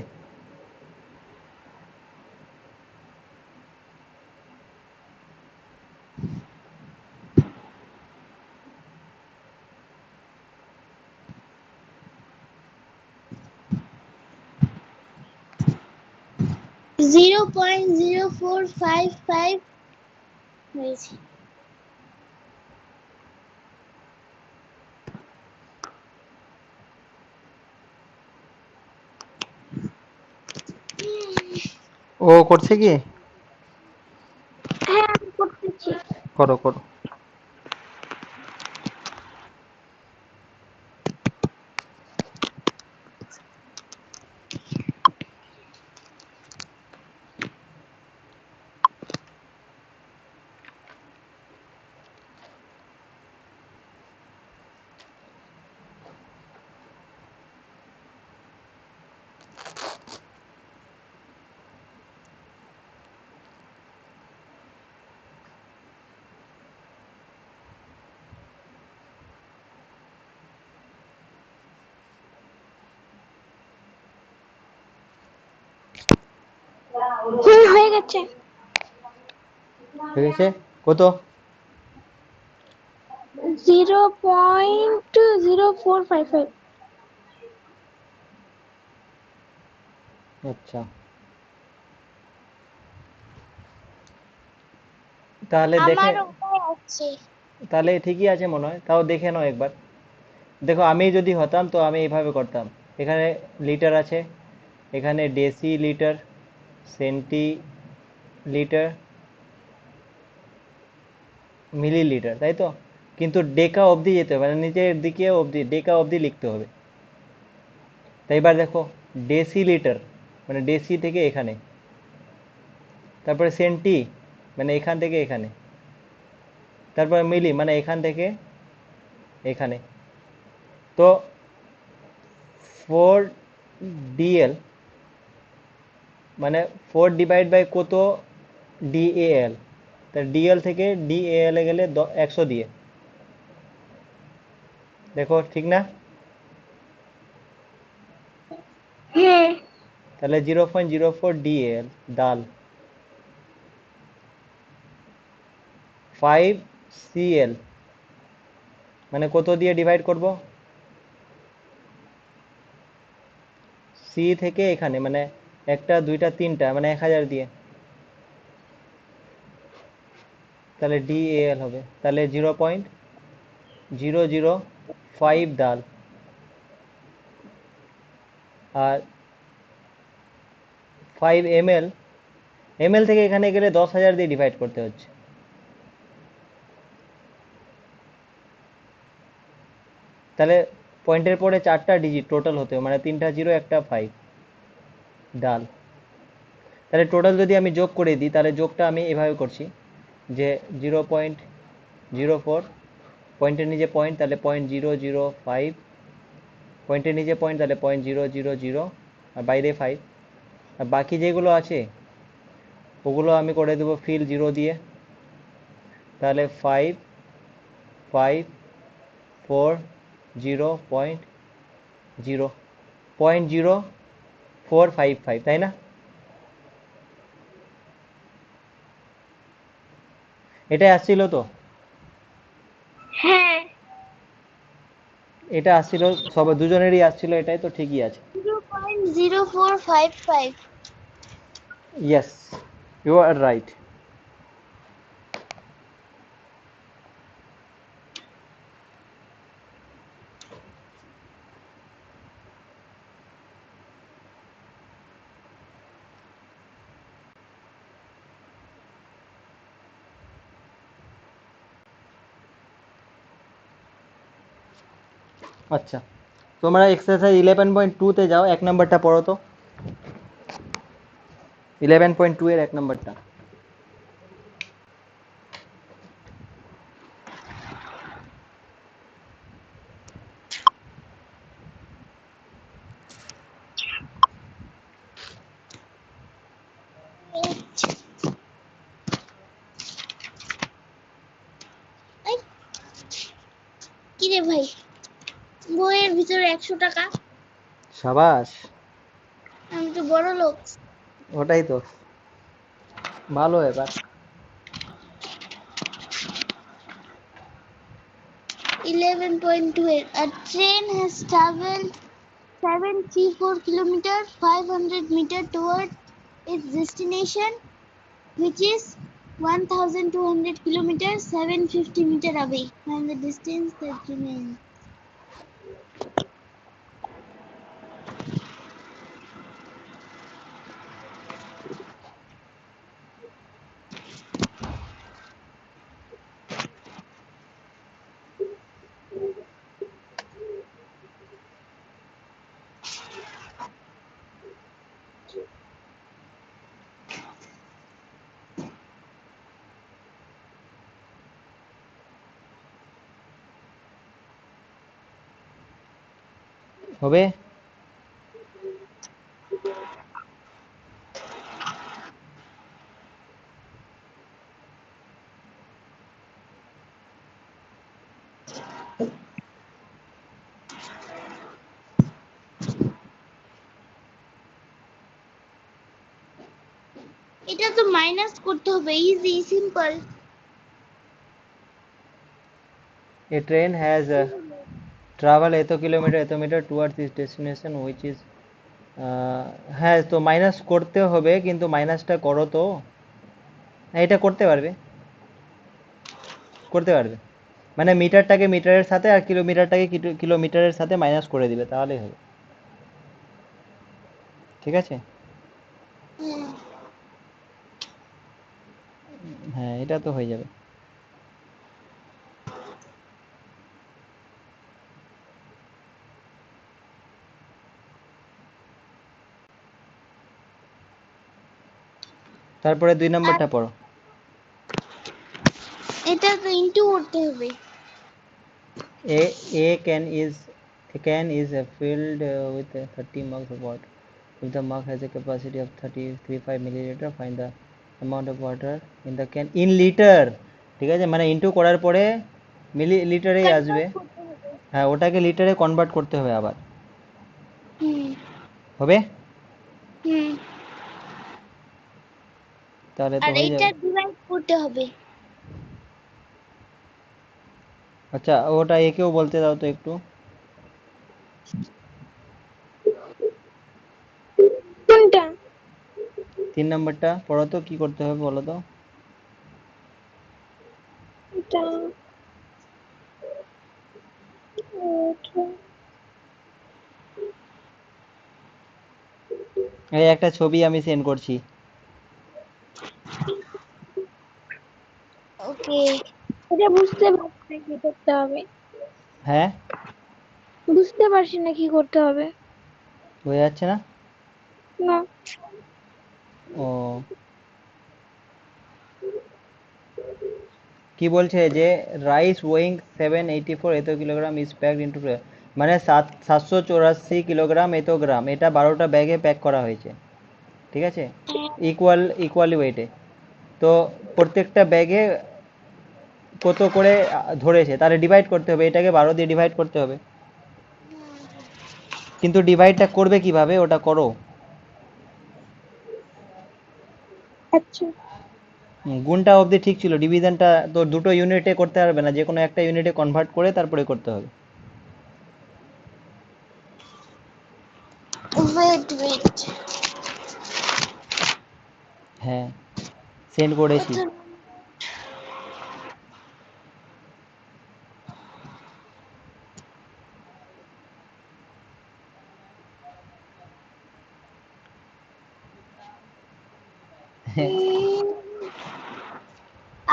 B: 0.0455 হয়েছে।
A: ও করছে কি?
B: হ্যাঁ আমি করতেছি।
A: করো করো।
B: হয়ে গেছে।
A: ঠিক আছে, কত?
B: 0.0455।
A: আচ্ছা, তাহলে দেখে,
B: আমার ওটাই আছে।
A: তাহলে ঠিকই আছে মনে হয়, তাও দেখে নাও একবার। দেখো আমি যদি হতাম তো আমি এইভাবে করতাম। এখানে লিটার আছে, এখানে ডেসি লিটার, সেন্টি লিটার, মিলি লিটার, তাই তো? কিন্তু ডেকা অবধি যেতে হবে, মানে নিচের দিকে অবধি, ডেকা অবধি লিখতে হবে। তাই এবার দেখো, ডেসি লিটার মানে ডেসি থেকে এখানে, তারপরে সেন্টি মানে এখান থেকে এখানে, তারপরে মিলি মানে এখান থেকে এখানে। তো 4 DL মানে 4 ডিভাইড বাই কত DAL, তা ডিএল থেকে DAL এ গেলে 100 দিয়ে। দেখো ঠিক না?
B: হ্যাঁ।
A: তাহলে 0.04 DAL ডাল। 5CL মানে কত দিয়ে ডিভাইড করব? সি থেকে এখানে মানে একটা দুইটা তিনটা মানে 1000 দিয়ে, তাহলে DAL হবে, তাহলে 0.005 ডাল। আর 5 ml, ml থেকে এখানে গেলে 10,000 দিয়ে ডিভাইড করতে হচ্ছে। তাহলে পয়েন্টের পরে 4টা ডিজিট টোটাল হতে হবে, মানে 3টা জিরো একটা 5 ডাল। তাহলে টোটাল যদি আমি যোগ করে দিই, তাহলে যোগটা আমি এভাবে করছি যে 0.04, পয়েন্টের নিচে পয়েন্ট তাহলে 0.005, পয়েন্টের নিচে পয়েন্ট তাহলে 0.000, আর বাইরে 5। আর বাকি যেগুলো আছে ওগুলো আমি করে দেবো ফিল 0 দিয়ে। তাহলে 5, 5, 4, 0, 0.0455, তাই না? এটাই আসছিল তো?
B: হ্যাঁ।
A: এটা আসছিল, সব দুজনেরই আসছিল, এটাই তো ঠিকই আছে।
B: 0.0455।
A: Yes, you are right. আচ্ছা, তোমরা এক্সারসাইজ 11.2-তে যাও, 1 নম্বরটা পড়ো তো। 11.2 এর 1 নম্বরটা।
B: কিরে ভাই, বইয়ের ভিতরে 100 টাকা।
A: সাবাস,
B: আমি তো বড় লোক।
A: ওটাই তো ভালো এবার।
B: 11.2 A train has traveled 734 kilometers 500 meters toward its destination, which is 1,200 kilometers, 750 meter away. Find the distance that remains.
A: হবে?
B: এটা তো মাইনাস করতে হবে, easy simple.
A: A train has travel এত কিলোমিটার এত metre towards its destination which is হ্যাঁ, তো minus করতে হবে, কিন্তু মাইনাসটা করো তো। হ্যাঁ, এটা করতে পারবে, করতে পারবে। মানে মিটারটাকে মিটারের সাথে আর কিলোমিটারটাকে কিলোমিটারের সাথে মাইনাস করে দিবে, তাহলেই হবে। ঠিক আছে? হ্যাঁ, এটা তো হয়ে যাবে। তারপরে 2 নম্বরটা পড়ো।
B: এটা তো ইনটু করতে হবে।
A: A can is filled with 30 mugs of water. If the mug has a capacity of 35 milliliter, find the amount of water in the can in liter. ঠিক আছে, মানে ইনটু করার পরে মিলি লিটারেই আসবে। হ্যাঁ, ওটাকে লিটারে কনভার্ট করতে হবে আবার।
B: হুম
A: হবে?
B: হুম।
A: তাহলে তো
B: আর
A: হয়ে
B: এটা
A: যাবে।
B: ডিভাইড করতে হবে।
A: আচ্ছা, ওটা একেও বলতে দাও তো একটু।
C: কোনটা?
A: 3 নম্বরটা পড়ো তো, কি করতে হবে বলো তো।
C: এটা এটা
A: এই একটা ছবি আমি সেন্ড করছি।
B: ওকে।
C: এটা বুঝতে পারছি না কি করতে হবে।
A: হ্যাঁ,
C: বুঝতে পারছি না কি করতে হবে।
A: বোঝা যাচ্ছে না?
C: না।
A: ও, কি বলছে যে রাইস ওয়েইং 784 এত কিলোগ্রাম ইজ প্যাকড ইনটু, মানে 784 কিলোগ্রাম এত গ্রাম, এটা 12টা ব্যাগে প্যাক করা হয়েছে। ঠিক আছে, ইকুয়ালি ওয়েটে। তো প্রত্যেকটা ব্যাগে কত করে ধরেছে, তাহলে ডিভাইড করতে হবে, এটাকে 12 দিয়ে ডিভাইড করতে হবে। কিন্তু ডিভাইডটা করবে কিভাবে, ওটা করো।
C: আচ্ছা।
A: গুণটা অবধি ঠিক ছিল, ডিভিশনটা তো দুটো ইউনিটে করতে পারবে না, যে কোনো একটা ইউনিটে কনভার্ট করে তারপরে করতে হবে।
B: ওয়েট।
A: হ্যাঁ, সেন্ড করেছি।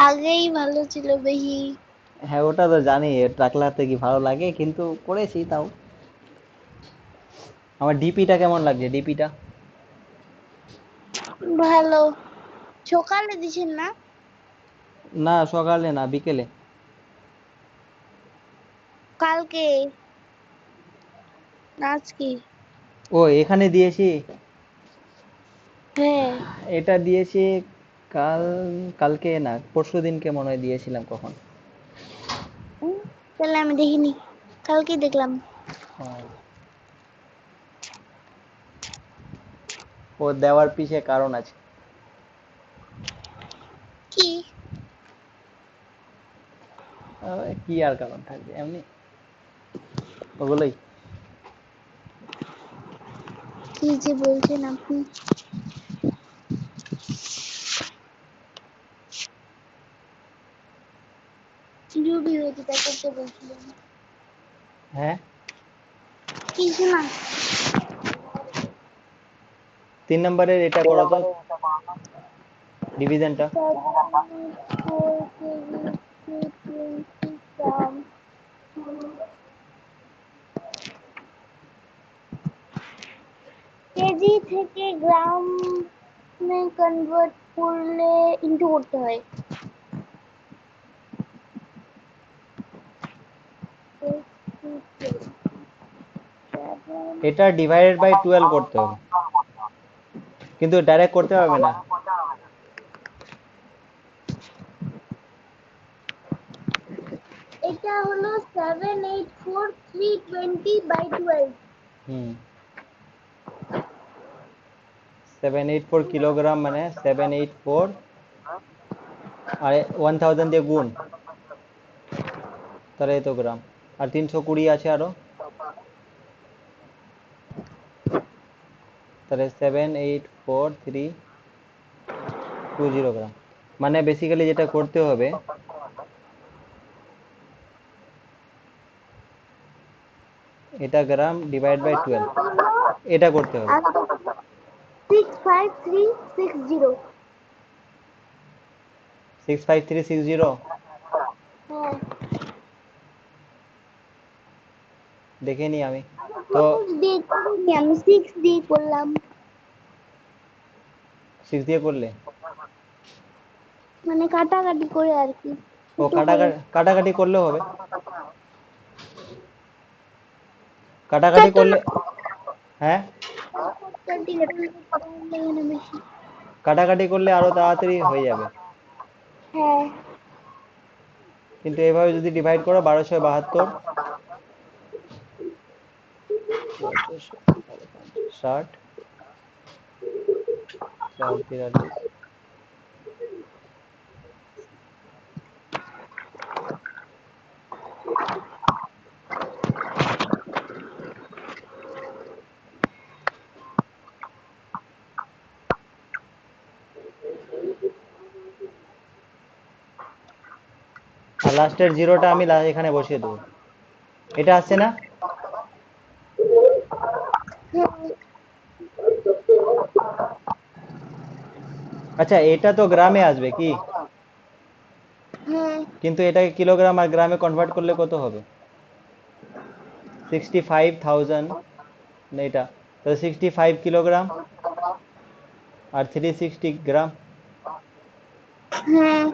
B: আগেই ভালো ছিল বেশি।
A: হ্যাঁ, ওটা তো জানি, টাকলাতে কি ভালো লাগে, কিন্তু করেছি তাও। আমার ডিপিটা কেমন লাগছে, ডিপিটা?
B: ভালো। সকালে দিছেন না?
A: না, সকালে না, বিকেলে।
B: কালকে না আজকে?
A: ও, এখানে দিয়েছি।
B: হ্যাঁ।
A: এটা দিয়েছি কাল, কালকে না, পরশু দিনকে মনে হয় দিয়েছিলাম, কখন।
B: তাহলে আমি দেখিনি, কালকে দেখলাম।
A: ও, ও দেওয়ার পিছে কারণ আছে।
B: কি?
A: কি আর কারণ থাকবে, এমনি ওগুলোই।
B: কি যে বলছেন আপনি? ভুলই হয়েছে তাই করতে বলছিলাম
A: হ্যাঁ
B: কিছু না
A: 3 নম্বরের এটা করো তো ডিভিশনটা
B: 4 কেজি 220 গ্রাম কেজি থেকে গ্রামে কনভার্ট করলে ইনটু করতে হয়
A: এটা ডিভাইডেড বাই 12 করতে হবে কিন্তু ডাইরেক্ট করতে পারবে না
B: এটা হলো 784320/12
A: হুম 784 কিলোগ্রাম মানে 784 আর 1000 দিয়ে গুণ তাহলে এই তো গ্রাম আর 320 আছে আরো তাহলে 784,320 গ্রাম মানে বেসিক্যালি যেটা করতে হবে এটা গ্রাম ডিভাইড বাই 12 এটা করতে হবে
B: 65360
A: 65360
B: হ্যাঁ
A: দেখে নি আমি তো
B: দিয়ে করিনি আমি 6 দিয়ে করলাম
A: 6 দিয়ে করলে
B: মানে কাটাকাটি করে আর কি
A: ও কাটাকাটি করলেও হবে কাটাকাটি করলে হ্যাঁ কাটাকাটি করলে আরো তাড়াতাড়ি হয়ে যাবে
B: হ্যাঁ
A: কিন্তু এভাবে যদি ডিভাইড করো 1272 60 443 আর লাস্টের জিরোটা আমি এখানে বসিয়ে দেবো এটা আসছে না আচ্ছা এটা তো গ্রামে আসবে কি
B: হ্যাঁ
A: কিন্তু এটাকে কিলোগ্রাম আর গ্রামে কনভার্ট করলে কত হবে 65,000 না এটা তো 65 কিলোগ্রাম আর 360 গ্রাম
B: হ্যাঁ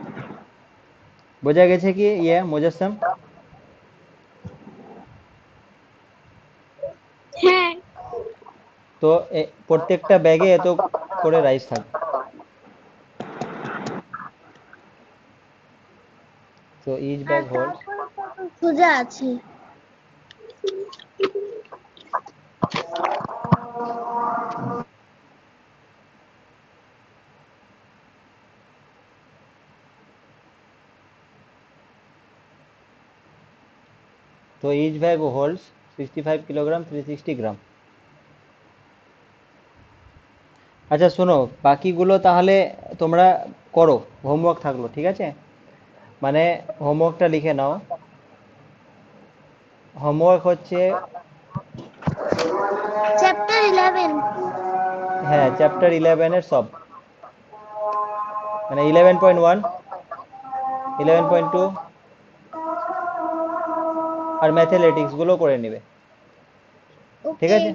A: বোঝা গেছে কি মুজাসসাম
B: হ্যাঁ
A: তো প্রত্যেকটা ব্যাগে এত করে রাইস থাকবে so each bag holds
B: সোজা আছে
A: so each bag holds 65 kilogram 360 গ্রাম আচ্ছা শোনো বাকিগুলো তাহলে তোমরা করো হোমওয়ার্ক থাকলো ঠিক আছে মানে হোমওয়ার্কটা লিখে নাও হোমওয়ার্ক হচ্ছে
B: চ্যাপ্টার 11
A: হ্যাঁ চ্যাপ্টার 11 এর সব মানে 11.1 11.2 আর ম্যাথমেটিক্স গুলো করে নেবে ঠিক আছে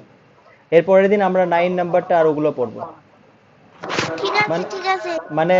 A: এর পরের দিন আমরা 9 নাম্বারটা আর ওগুলো পড়বো
B: ঠিক আছে
A: মানে